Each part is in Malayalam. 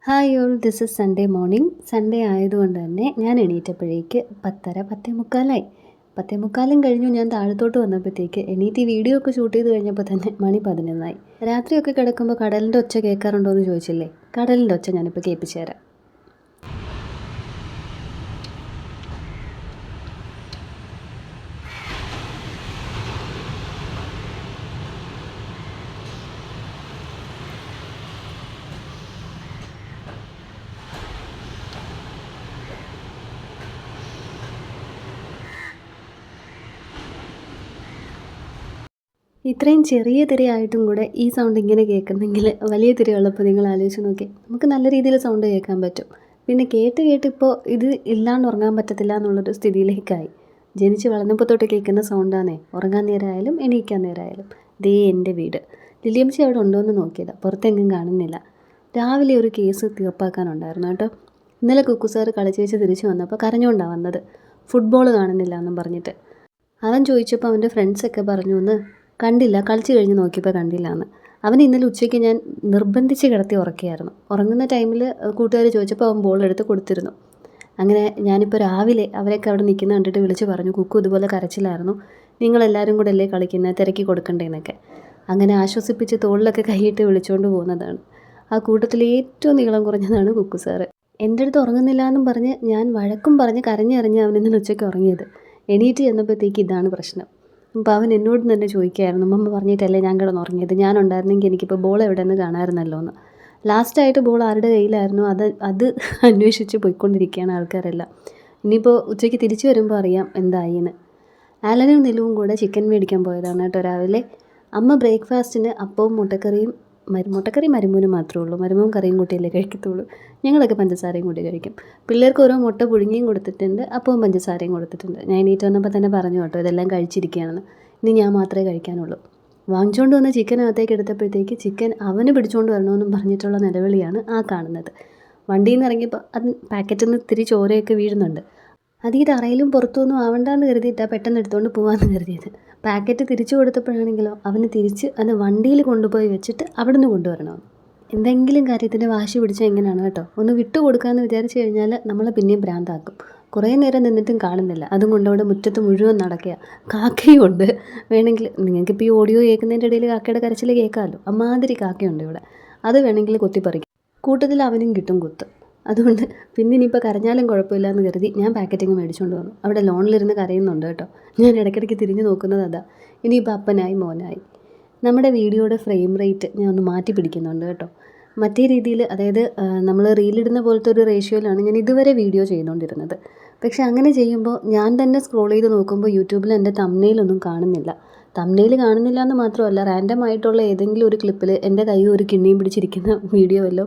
Hi all, this is Sunday morning. Sunday ആയതുകൊണ്ട് തന്നെ ഞാൻ എണീറ്റപ്പോഴേക്ക് 10:30 10:45. 10:45 കഴിഞ്ഞു. ഞാൻ താഴത്തോട്ട് വന്നപ്പോഴത്തേക്ക് എണീറ്റ് ഈ വീഡിയോ ഒക്കെ ഷൂട്ട് ചെയ്ത് കഴിഞ്ഞപ്പോൾ തന്നെ മണി 11 രാത്രിയൊക്കെ കിടക്കുമ്പോൾ കടലിൻ്റെ ഒച്ച കേൾക്കാറുണ്ടോ എന്ന് ചോദിച്ചില്ലേ? കടലിൻ്റെ ഒച്ച ഞാനിപ്പോൾ കേൾപ്പിച്ചു തരാം. ഇത്രയും ചെറിയ തിരയായിട്ടും കൂടെ ഈ സൗണ്ട് ഇങ്ങനെ കേൾക്കുന്നെങ്കിൽ വലിയ തിരയുള്ളപ്പോൾ നിങ്ങൾ ആലോചിച്ച് നോക്കി, നമുക്ക് നല്ല രീതിയിൽ സൗണ്ട് കേൾക്കാൻ പറ്റും. പിന്നെ കേട്ടിപ്പോൾ ഇത് ഇല്ലാണ്ട് ഉറങ്ങാൻ പറ്റത്തില്ല എന്നുള്ളൊരു സ്ഥിതിയിലേക്കായി. ജനിച്ച് വളർന്നപ്പോൾ തൊട്ട് കേൾക്കുന്ന സൗണ്ടാണേ. ഉറങ്ങാൻ നേരമായാലും എണീക്കാൻ നേരമായാലും. ദേ എൻ്റെ വീട്. ലില്ലിയമ്മച്ചി അവിടെ ഉണ്ടോയെന്ന് നോക്കിയതാണ്, പുറത്തെങ്ങും കാണുന്നില്ല. രാവിലെ ഒരു കേസ് തീർപ്പാക്കാനുണ്ടായിരുന്നു കേട്ടോ. ഇന്നലെ കുക്കു സാറ് കളിച്ചേച്ച് തിരിച്ചു വന്നപ്പോൾ കരഞ്ഞുകൊണ്ടാണ് വന്നത്. ഫുട്ബോൾ കാണുന്നില്ല എന്നും പറഞ്ഞിട്ട്. അവൻ ചോദിച്ചപ്പോൾ അവൻ്റെ ഫ്രണ്ട്സൊക്കെ പറഞ്ഞു എന്ന് കണ്ടില്ല, കളിച്ച് കഴിഞ്ഞ് നോക്കിയപ്പോൾ കണ്ടില്ല എന്ന്. അവൻ ഇന്നലെ ഉച്ചയ്ക്ക് ഞാൻ നിർബന്ധിച്ച് കിടത്തി ഉറക്കിയായിരുന്നു. ഉറങ്ങുന്ന ടൈമിൽ കൂട്ടുകാർ ചോദിച്ചപ്പോൾ അവൻ ബോൾ എടുത്ത് കൊടുത്തിരുന്നു. അങ്ങനെ ഞാനിപ്പോൾ രാവിലെ അവരൊക്കെ അവിടെ നിൽക്കുന്ന കണ്ടിട്ട് വിളിച്ച് പറഞ്ഞു, കുക്കു ഇതുപോലെ കരച്ചിലായിരുന്നു, നിങ്ങളെല്ലാവരും കൂടെ അല്ലേ കളിക്കുന്നത്, തിരക്കി കൊടുക്കണ്ടേന്നൊക്കെ. അങ്ങനെ ആശ്വസിപ്പിച്ച് തോളിലൊക്കെ കൈയിട്ട് വിളിച്ചുകൊണ്ട് പോകുന്നതാണ്. ആ കൂട്ടത്തിൽ ഏറ്റവും നീളം കുറഞ്ഞതാണ് കുക്കു സാറ്. എൻ്റെ അടുത്ത് ഉറങ്ങുന്നില്ല എന്നും പറഞ്ഞ് ഞാൻ വഴക്കും പറഞ്ഞ് കരഞ്ഞറിഞ്ഞ് അവൻ ഇന്നലെ ഉച്ചയ്ക്ക് ഉറങ്ങിയത്. എണീറ്റ് ചെന്നപ്പോഴത്തേക്ക് ഇതാണ് പ്രശ്നം. അപ്പോൾ അവൻ എന്നോട് തന്നെ ചോദിക്കുകയായിരുന്നു, മമ്മ പറഞ്ഞിട്ടല്ലേ ഞാൻ കിടന്നുറങ്ങിയത്, ഞാനുണ്ടായിരുന്നെങ്കിൽ എനിക്കിപ്പോൾ ബോൾ എവിടെയെന്ന് കാണാമായിരുന്നല്ലോ എന്ന്. ലാസ്റ്റായിട്ട് ബോൾ ആരുടെ കയ്യിലായിരുന്നു അത് അന്വേഷിച്ച് പോയിക്കൊണ്ടിരിക്കുകയാണ് ആൾക്കാരെല്ലാം. ഇനിയിപ്പോൾ ഉച്ചയ്ക്ക് തിരിച്ചു വരുമ്പോൾ അറിയാം എന്തായിന്ന്. ആലനും നിലുവും കൂടെ ചിക്കൻ മേടിക്കാൻ പോയതാണ് കേട്ടോ രാവിലെ. അമ്മ ബ്രേക്ക്ഫാസ്റ്റിന് അപ്പവും മുട്ടക്കറിയും മുട്ടക്കറി മരുമൂന് മാത്രമേ ഉള്ളൂ. മരുമോൻ കറിയും കൂട്ടിയല്ലേ കഴിക്കത്തുള്ളൂ. ഞങ്ങളൊക്കെ പഞ്ചസാരയും കൂട്ടി കഴിക്കും. പിള്ളേർക്ക് ഓരോ മുട്ട പുഴുങ്ങിയും കൊടുത്തിട്ടുണ്ട്, അപ്പവും പഞ്ചസാരയും കൊടുത്തിട്ടുണ്ട്. ഞാൻ എണീറ്റ് വന്നപ്പോൾ തന്നെ പറഞ്ഞു കേട്ടോ, ഇതെല്ലാം കഴിച്ചിരിക്കുകയാണെന്ന്. ഇനി ഞാൻ മാത്രമേ കഴിക്കാനുള്ളൂ. വാങ്ങിച്ചുകൊണ്ട് വന്ന ചിക്കനകത്തേക്ക് എടുത്തപ്പോഴത്തേക്ക് ചിക്കൻ അവന് പിടിച്ചുകൊണ്ട് വരണമെന്നും പറഞ്ഞിട്ടുള്ള നിലവിളിയാണ് ആ കാണുന്നത്. വണ്ടിയിൽ നിന്ന് ഇറങ്ങിയപ്പോൾ അത് പാക്കറ്റിൽ നിന്ന് ഇത്തിരി ചോരയൊക്കെ വീഴുന്നുണ്ട്. അത് ഈ തറയിലും പുറത്തൊന്നും ആവണ്ടെന്ന് കരുതിയിട്ടാണ് പെട്ടെന്ന് എടുത്തുകൊണ്ട് പോകാമെന്ന് കരുതിയത്. പാക്കറ്റ് തിരിച്ചു കൊടുത്തപ്പോഴാണെങ്കിലോ അവന് തിരിച്ച് അത് വണ്ടിയിൽ കൊണ്ടുപോയി വെച്ചിട്ട് അവിടെ നിന്ന് കൊണ്ടുവരണം. എന്തെങ്കിലും കാര്യത്തിൻ്റെ വാശി പിടിച്ചാൽ എങ്ങനെയാണ് കേട്ടോ. ഒന്ന് വിട്ടു കൊടുക്കാമെന്ന് വിചാരിച്ചു കഴിഞ്ഞാൽ നമ്മളെ പിന്നെയും ഭ്രാന്താക്കും. കുറേ നേരം നിന്നിട്ടും കാണുന്നില്ല. അതും കൊണ്ടവിടെ മുറ്റത്ത് മുഴുവൻ നടക്കുക. കാക്കയും ഉണ്ട്. വേണമെങ്കിൽ നിങ്ങൾക്കിപ്പോൾ ഈ ഓഡിയോ കേൾക്കുന്നതിൻ്റെ ഇടയിൽ കാക്കയുടെ കരച്ചിൽ കേൾക്കാമല്ലോ. അമ്മാതിരി കാക്കയുണ്ട് ഇവിടെ. അത് വേണമെങ്കിൽ കൊത്തിപ്പറിക്കും. കൂട്ടത്തിൽ അവനും കിട്ടും കുത്ത്. അതുകൊണ്ട് പിന്നെ ഇനിയിപ്പോൾ കരഞ്ഞാലും കുഴപ്പമില്ല എന്ന് കരുതി ഞാൻ പാക്കറ്റിങ് മേടിച്ചുകൊണ്ട് വന്നു. അവിടെ ലോണിലിരുന്ന് കരയുന്നുണ്ട് കേട്ടോ. ഞാൻ ഇടയ്ക്കിടയ്ക്ക് തിരിഞ്ഞ് നോക്കുന്നത് അതാ. ഇനിയിപ്പോൾ അപ്പനായി മോനായി. നമ്മുടെ വീഡിയോയുടെ ഫ്രെയിം റേറ്റ് ഞാൻ ഒന്ന് മാറ്റി പിടിക്കുന്നുണ്ട് കേട്ടോ. മറ്റേ രീതിയിൽ, അതായത് നമ്മൾ റീലിടുന്ന പോലത്തെ ഒരു റേഷ്യോയിലാണ് ഞാൻ ഇതുവരെ വീഡിയോ ചെയ്തുകൊണ്ടിരുന്നത്. പക്ഷെ അങ്ങനെ ചെയ്യുമ്പോൾ ഞാൻ തന്നെ സ്ക്രോൾ ചെയ്ത് നോക്കുമ്പോൾ യൂട്യൂബിൽ എൻ്റെ തംബ്നെയിലൊന്നും കാണുന്നില്ല. തംബ്നെയിൽ കാണുന്നില്ല എന്ന് മാത്രമല്ല, റാൻഡം ആയിട്ടുള്ള ഏതെങ്കിലും ഒരു ക്ലിപ്പിൽ എൻ്റെ കൈ ഒരു കിണ്ണിയും പിടിച്ചിരിക്കുന്ന വീഡിയോ വല്ലോ,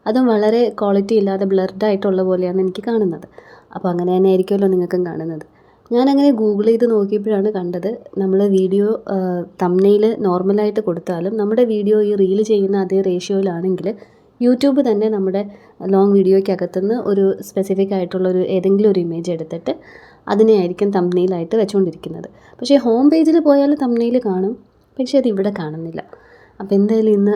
അതും വളരെ ക്വാളിറ്റി ഇല്ലാതെ ബ്ലർഡായിട്ടുള്ള പോലെയാണ് എനിക്ക് കാണുന്നത്. അപ്പോൾ അങ്ങനെ തന്നെ ആയിരിക്കുമല്ലോ നിങ്ങൾക്കും കാണുന്നത്. ഞാനങ്ങനെ ഗൂഗിൾ ചെയ്ത് നോക്കിയപ്പോഴാണ് കണ്ടത്, നമ്മൾ വീഡിയോ തംബ്നെയിൽ നോർമലായിട്ട് കൊടുത്താലും നമ്മുടെ വീഡിയോ ഈ റീൽ ചെയ്യുന്ന അതേ റേഷ്യോയിലാണെങ്കിൽ യൂട്യൂബ് തന്നെ നമ്മുടെ ലോങ് വീഡിയോയ്ക്കകത്തുനിന്ന് ഒരു സ്പെസിഫിക് ആയിട്ടുള്ളൊരു ഏതെങ്കിലും ഒരു ഇമേജ് എടുത്തിട്ട് അതിനെ ആയിരിക്കും തംബ്നെയിലായിട്ട് വെച്ചുകൊണ്ടിരിക്കുന്നത്. പക്ഷേ ഹോം പേജിൽ പോയാൽ തംബ്നെയിൽ കാണും, പക്ഷേ അത് ഇവിടെ കാണുന്നില്ല. അപ്പോൾ എന്തായാലും ഇന്ന്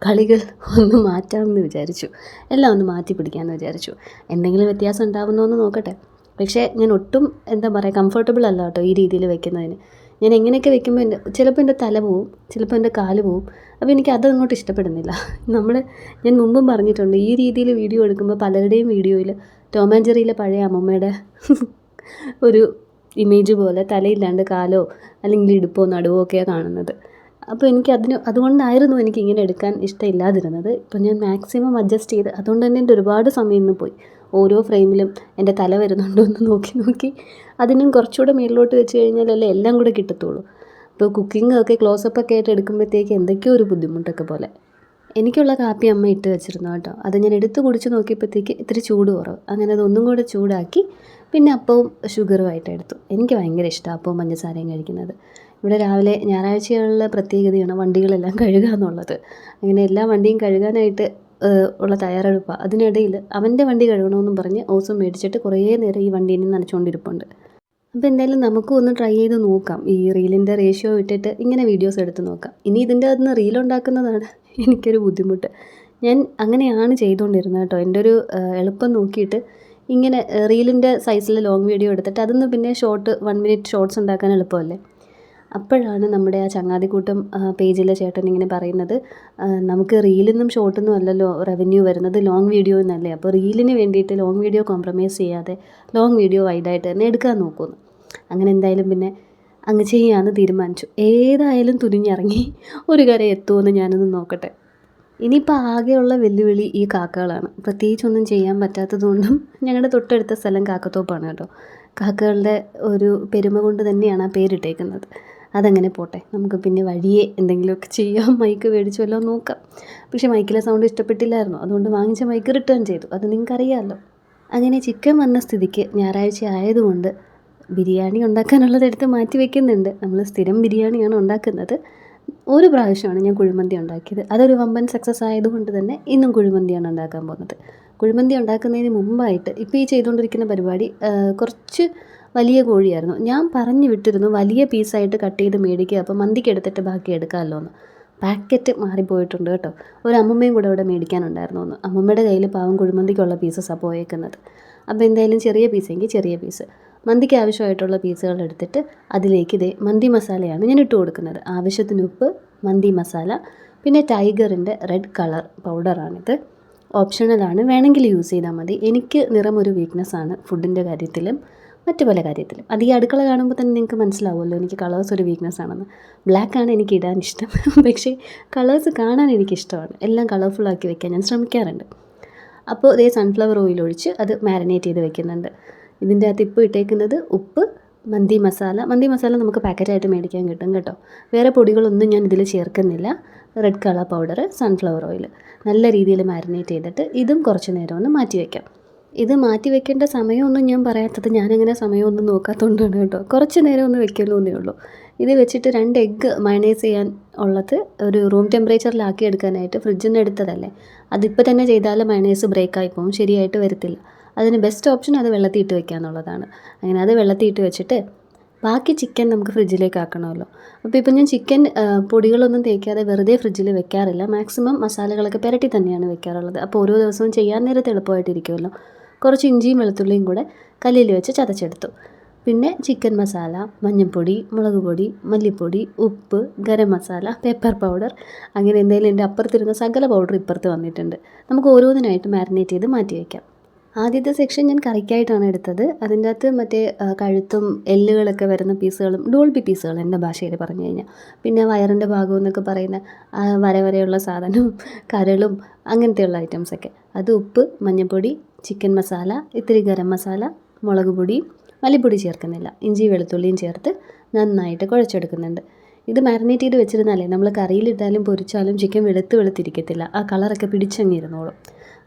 കളികൾ ഒന്ന് മാറ്റാമെന്ന് വിചാരിച്ചു. എല്ലാം ഒന്ന് മാറ്റി പിടിക്കാമെന്ന് വിചാരിച്ചു. എന്തെങ്കിലും വ്യത്യാസം ഉണ്ടാകുന്നോ എന്ന് നോക്കട്ടെ. പക്ഷേ ഞാൻ ഒട്ടും എന്താ പറയുക, കംഫർട്ടബിൾ അല്ല കേട്ടോ ഈ രീതിയിൽ വെക്കുന്നതിന്. ഞാൻ എങ്ങനെയൊക്കെ വെക്കുമ്പോൾ ചിലപ്പോൾ എൻ്റെ തല പോവും, ചിലപ്പോൾ എൻ്റെ കാല് പോവും. അപ്പോൾ എനിക്ക് അതങ്ങോട്ട് ഇഷ്ടപ്പെടുന്നില്ല. ഞാൻ മുമ്പും പറഞ്ഞിട്ടുണ്ട്, ഈ രീതിയിൽ വീഡിയോ എടുക്കുമ്പോൾ പലരുടെയും വീഡിയോയിൽ ടോം ആൻഡ് ജെറിയിലെ പഴയ അമ്മമ്മയുടെ ഒരു ഇമേജ് പോലെ തലയില്ലാണ്ട് കാലോ അല്ലെങ്കിൽ ഇടുപ്പോ നടുവോ ഒക്കെയാണ് കാണുന്നത്. അപ്പോൾ അതുകൊണ്ടായിരുന്നു എനിക്ക് ഇങ്ങനെ എടുക്കാൻ ഇഷ്ടമില്ലാതിരുന്നത്. ഇപ്പോൾ ഞാൻ മാക്സിമം അഡ്ജസ്റ്റ് ചെയ്ത്, അതുകൊണ്ട് തന്നെ എൻ്റെ ഒരുപാട് സമയം ഇന്ന് പോയി. ഓരോ ഫ്രെയിമിലും എൻ്റെ തല വരുന്നുണ്ടോ എന്ന് നോക്കി അതിനും കുറച്ചുകൂടെ മേളിലോട്ട് വെച്ച് കഴിഞ്ഞാലല്ലേ എല്ലാം കൂടെ കിട്ടത്തുള്ളൂ. ഇപ്പോൾ കുക്കിംഗ് ഒക്കെ ക്ലോസപ്പൊക്കെ ആയിട്ട് എടുക്കുമ്പോഴത്തേക്ക് എന്തൊക്കെയോ ഒരു ബുദ്ധിമുട്ടൊക്കെ പോലെ. എനിക്കുള്ള കാപ്പി അമ്മ ഇട്ട് വെച്ചിരുന്നു കേട്ടോ. അത് ഞാൻ എടുത്ത് കുടിച്ച് നോക്കിയപ്പോഴത്തേക്ക് ഇത്തിരി ചൂട് കുറവ്. അങ്ങനെ അതൊന്നും കൂടെ ചൂടാക്കി പിന്നെ അപ്പവും ഷുഗറുമായിട്ട് എടുത്തു. എനിക്ക് ഭയങ്കര ഇഷ്ടമാണ് അപ്പവും പഞ്ചസാരയും കഴിക്കുന്നത്. ഇവിടെ രാവിലെ ഞായറാഴ്ചകളിലെ പ്രത്യേകതയാണ് വണ്ടികളെല്ലാം കഴുകുക എന്നുള്ളത്. അങ്ങനെ എല്ലാ വണ്ടിയും കഴുകാനായിട്ട് ഉള്ള തയ്യാറെടുപ്പാണ്. അതിനിടയിൽ അവൻ്റെ വണ്ടി കഴുകണമെന്നും പറഞ്ഞ് ഓസും മേടിച്ചിട്ട് കുറേ നേരം ഈ വണ്ടീനെ നനച്ചുകൊണ്ടിരിപ്പുണ്ട്. അപ്പോൾ എന്തായാലും നമുക്കും ഒന്ന് ട്രൈ ചെയ്ത് നോക്കാം. ഈ റീലിൻ്റെ റേഷ്യോ ഇട്ടിട്ട് ഇങ്ങനെ വീഡിയോസ് എടുത്ത് നോക്കാം. ഇനി ഇതിൻ്റെ അകത്തുനിന്ന് റീലുണ്ടാക്കുന്നതാണ് എനിക്കൊരു ബുദ്ധിമുട്ട്. ഞാൻ അങ്ങനെയാണ് ചെയ്തുകൊണ്ടിരുന്നത് കേട്ടോ. എൻ്റെ ഒരു എളുപ്പം നോക്കിയിട്ട് ഇങ്ങനെ റീലിൻ്റെ സൈസിൽ ലോങ് വീഡിയോ എടുത്തിട്ട് അതൊന്ന് പിന്നെ ഷോർട്ട് 1 മിനിറ്റ് ഷോർട്സ് ഉണ്ടാക്കാൻ എളുപ്പമല്ലേ. അപ്പോഴാണ് നമ്മുടെ ആ ചങ്ങാതിക്കൂട്ടം പേജിലെ ചേട്ടൻ ഇങ്ങനെ പറയുന്നത്, നമുക്ക് റീലിന്നും ഷോർട്ടൊന്നും അല്ലല്ലോ റവന്യൂ വരുന്നത്, ലോങ് വീഡിയോ എന്നല്ലേ. അപ്പോൾ റീലിന് വേണ്ടിയിട്ട് ലോങ് വീഡിയോ കോംപ്രമൈസ് ചെയ്യാതെ ലോങ് വീഡിയോ വൈഡായിട്ട് തന്നെ എടുക്കാൻ നോക്കുമെന്ന്. അങ്ങനെ എന്തായാലും പിന്നെ അങ്ങ് ചെയ്യാമെന്ന് തീരുമാനിച്ചു. ഏതായാലും തുനിഞ്ഞിറങ്ങി ഒരു കര എത്തുമെന്ന് ഞാനൊന്ന് നോക്കട്ടെ. ഇനിയിപ്പോൾ ആകെയുള്ള വെല്ലുവിളി ഈ കാക്കകളാണ്. പ്രത്യേകിച്ചൊന്നും ചെയ്യാൻ പറ്റാത്തതുകൊണ്ടും ഞങ്ങളുടെ തൊട്ടടുത്ത സ്ഥലം കാക്കത്തോപ്പാണ് കേട്ടോ. കാക്കകളുടെ ഒരു പെരുമ കൊണ്ട് തന്നെയാണ് ആ പേരിട്ടേക്കുന്നത്. അതങ്ങനെ പോട്ടെ, നമുക്ക് പിന്നെ വഴിയെ എന്തെങ്കിലുമൊക്കെ ചെയ്യാം. മൈക്ക് മേടിച്ച് വല്ലതും നോക്കാം. പക്ഷേ മൈക്കിലെ സൗണ്ട് ഇഷ്ടപ്പെട്ടില്ലായിരുന്നു. അതുകൊണ്ട് വാങ്ങിച്ച മൈക്ക് റിട്ടേൺ ചെയ്തു. അത് നിങ്ങൾക്കറിയാമല്ലോ. അങ്ങനെ ചിക്കൻ വന്ന സ്ഥിതിക്ക് ഞായറാഴ്ച ആയതുകൊണ്ട് ബിരിയാണി ഉണ്ടാക്കാനുള്ളത് എടുത്ത് മാറ്റി വയ്ക്കുന്നുണ്ട്. നമ്മൾ സ്ഥിരം ബിരിയാണിയാണ് ഉണ്ടാക്കുന്നത്. ഒരു പ്രാവശ്യമാണ് ഞാൻ കുഴിമന്തി ഉണ്ടാക്കിയത്. അതൊരു വമ്പൻ സക്സസ് ആയതുകൊണ്ട് തന്നെ ഇന്നും കുഴിമന്തിയാണ് ഉണ്ടാക്കാൻ പോകുന്നത്. കുഴിമന്തി ഉണ്ടാക്കുന്നതിന് മുമ്പായിട്ട് ഇപ്പോൾ ഈ ചെയ്തുകൊണ്ടിരിക്കുന്ന പരിപാടി കുറച്ച് വലിയ കോഴിയായിരുന്നു. ഞാൻ പറഞ്ഞു വിട്ടിരുന്നു വലിയ പീസായിട്ട് കട്ട് ചെയ്ത് മേടിക്കുക, അപ്പോൾ മന്തിക്ക് എടുത്തിട്ട് ബാക്കി എടുക്കാമല്ലോ എന്ന്. പാക്കറ്റ് മാറിപ്പോയിട്ടുണ്ട് കേട്ടോ. ഒരു അമ്മമ്മയും കൂടെ ഇവിടെ മേടിക്കാനുണ്ടായിരുന്നു എന്ന്. അമ്മമ്മയുടെ കയ്യിൽ പാവം കുഴിമന്തിക്കുള്ള പീസസാണ് പോയേക്കുന്നത്. അപ്പോൾ എന്തായാലും ചെറിയ പീസെങ്കിൽ ചെറിയ പീസ്, മന്തിക്ക് ആവശ്യമായിട്ടുള്ള പീസുകൾ എടുത്തിട്ട് അതിലേക്ക് ഇതേ മന്തി മസാലയാണ് ഞാൻ ഇട്ട് കൊടുക്കുന്നത്. ആവശ്യത്തിന് ഉപ്പ്, മന്തി മസാല, പിന്നെ ടൈഗറിൻ്റെ റെഡ് കളർ പൗഡറാണിത്. ഓപ്ഷണലാണ്, വേണമെങ്കിൽ യൂസ് ചെയ്താൽ മതി. എനിക്ക് നിറം ഒരു വീക്ക്നെസ്സാണ് ഫുഡിൻ്റെ കാര്യത്തിലും മറ്റു പല കാര്യത്തിലും. അത് ഈ അടുക്കള കാണുമ്പോൾ തന്നെ നിങ്ങൾക്ക് മനസ്സിലാവുമല്ലോ എനിക്ക് കളേഴ്സ് ഒരു വീക്ക്നെസ് ആണെന്ന്. ബ്ലാക്കാണ് എനിക്ക് ഇടാൻ ഇഷ്ടം, പക്ഷേ കളേഴ്സ് കാണാൻ എനിക്കിഷ്ടമാണ്. എല്ലാം കളർഫുള്ളാക്കി വെക്കാൻ ഞാൻ ശ്രമിക്കാറുണ്ട്. അപ്പോൾ ഇതേ സൺഫ്ലവർ ഓയിൽ ഒഴിച്ച് അത് മാരിനേറ്റ് ചെയ്ത് വെക്കുന്നുണ്ട്. ഇതിൻ്റെ അകത്ത് ഇപ്പോൾ ഇട്ടേക്കുന്നത് ഉപ്പ്, മന്തി മസാല നമുക്ക് പാക്കറ്റായിട്ട് മേടിക്കാൻ കിട്ടും കേട്ടോ. വേറെ പൊടികളൊന്നും ഞാൻ ഇതിൽ ചേർക്കുന്നില്ല. Red colour powder, sunflower oil നല്ല രീതിയിൽ മാരിനേറ്റ് ചെയ്തിട്ട് ഇതും കുറച്ച് നേരം ഒന്ന് മാറ്റി വയ്ക്കാം. ഇത് മാറ്റി വെക്കേണ്ട സമയമൊന്നും ഞാൻ പറയാത്തത് ഞാനങ്ങനെ സമയമൊന്നും നോക്കാത്തതുകൊണ്ടാണ് കേട്ടോ. കുറച്ച് നേരം ഒന്ന് വെക്കുള്ളൂ എന്നേ ഉള്ളൂ. ഇത് വെച്ചിട്ട് 2 എഗ്ഗ് മയണൈസ് ചെയ്യാൻ ഉള്ളത് ഒരു റൂം ടെമ്പറേച്ചറിലാക്കി എടുക്കാനായിട്ട് ഫ്രിഡ്ജിൽ നിന്ന് എടുത്തതല്ലേ. അതിപ്പോൾ തന്നെ ചെയ്താൽ മയണൈസ് ബ്രേക്കായി പോകും, ശരിയായിട്ട് വരത്തില്ല. അതിന് ബെസ്റ്റ് ഓപ്ഷൻ അത് വെള്ളത്തിൽ ഇട്ട് വെക്കുക എന്നുള്ളതാണ്. അങ്ങനെ അത് വെള്ളത്തിൽ ഇട്ട് വെച്ചിട്ട് ബാക്കി ചിക്കൻ നമുക്ക് ഫ്രിഡ്ജിലേക്ക് ആക്കണമല്ലോ. അപ്പോൾ ഇപ്പം ഞാൻ ചിക്കൻ പൊടികളൊന്നും തേക്കാതെ വെറുതെ ഫ്രിഡ്ജിൽ വെക്കാറില്ല. മാക്സിമം മസാലകളൊക്കെ പുരട്ടി തന്നെയാണ് വെക്കാറുള്ളത്. അപ്പോൾ ഓരോ ദിവസവും ചെയ്യാൻ നേരത്തെ എളുപ്പമായിട്ടിരിക്കുമല്ലോ. കുറച്ച് ഇഞ്ചിയും വെളുത്തുള്ളിയും കൂടെ കല്ലിൽ വെച്ച് ചതച്ചെടുത്തു. പിന്നെ ചിക്കൻ മസാല, മഞ്ഞൾപ്പൊടി, മുളക് പൊടി, മല്ലിപ്പൊടി, ഉപ്പ്, ഗരം മസാല, പെപ്പർ പൗഡർ, അങ്ങനെ എന്തെങ്കിലും എൻ്റെ അപ്പുറത്തിരുന്ന സകല പൗഡർ ഇപ്പുറത്ത് വന്നിട്ടുണ്ട്. നമുക്ക് ഓരോന്നിനായിട്ട് മാരിനേറ്റ് ചെയ്ത് മാറ്റി വയ്ക്കാം. ആദ്യത്തെ സെക്ഷൻ ഞാൻ കറിക്കായിട്ടാണ് എടുത്തത്. അതിൻ്റെ അകത്ത് മറ്റേ കഴുത്തും എല്ലുകളൊക്കെ വരുന്ന പീസുകളും ഡോൾബി പീസുകൾ എൻ്റെ ഭാഷയിൽ പറഞ്ഞു കഴിഞ്ഞാൽ, പിന്നെ വയറിൻ്റെ ഭാഗം എന്നൊക്കെ പറയുന്ന വരയുള്ള സാധനവും കരളും അങ്ങനത്തെയുള്ള ഐറ്റംസൊക്കെ. അത് ഉപ്പ്, മഞ്ഞൾപ്പൊടി, ചിക്കൻ മസാല, ഇത്തിരി ഗരം മസാല, മുളക് പൊടി, മല്ലിപ്പൊടി ചേർക്കുന്നില്ല, ഇഞ്ചി വെളുത്തുള്ളിയും ചേർത്ത് നന്നായിട്ട് കുഴച്ചെടുക്കുന്നുണ്ട്. ഇത് മാരിനേറ്റ് ചെയ്ത് വെച്ചിരുന്നാലേ നമ്മൾ കറിയിലിട്ടാലും പൊരിച്ചാലും ചിക്കൻ വെളുത്തിരിക്കത്തില്ല. ആ കളറൊക്കെ പിടിച്ചങ്ങിരുന്നോളും.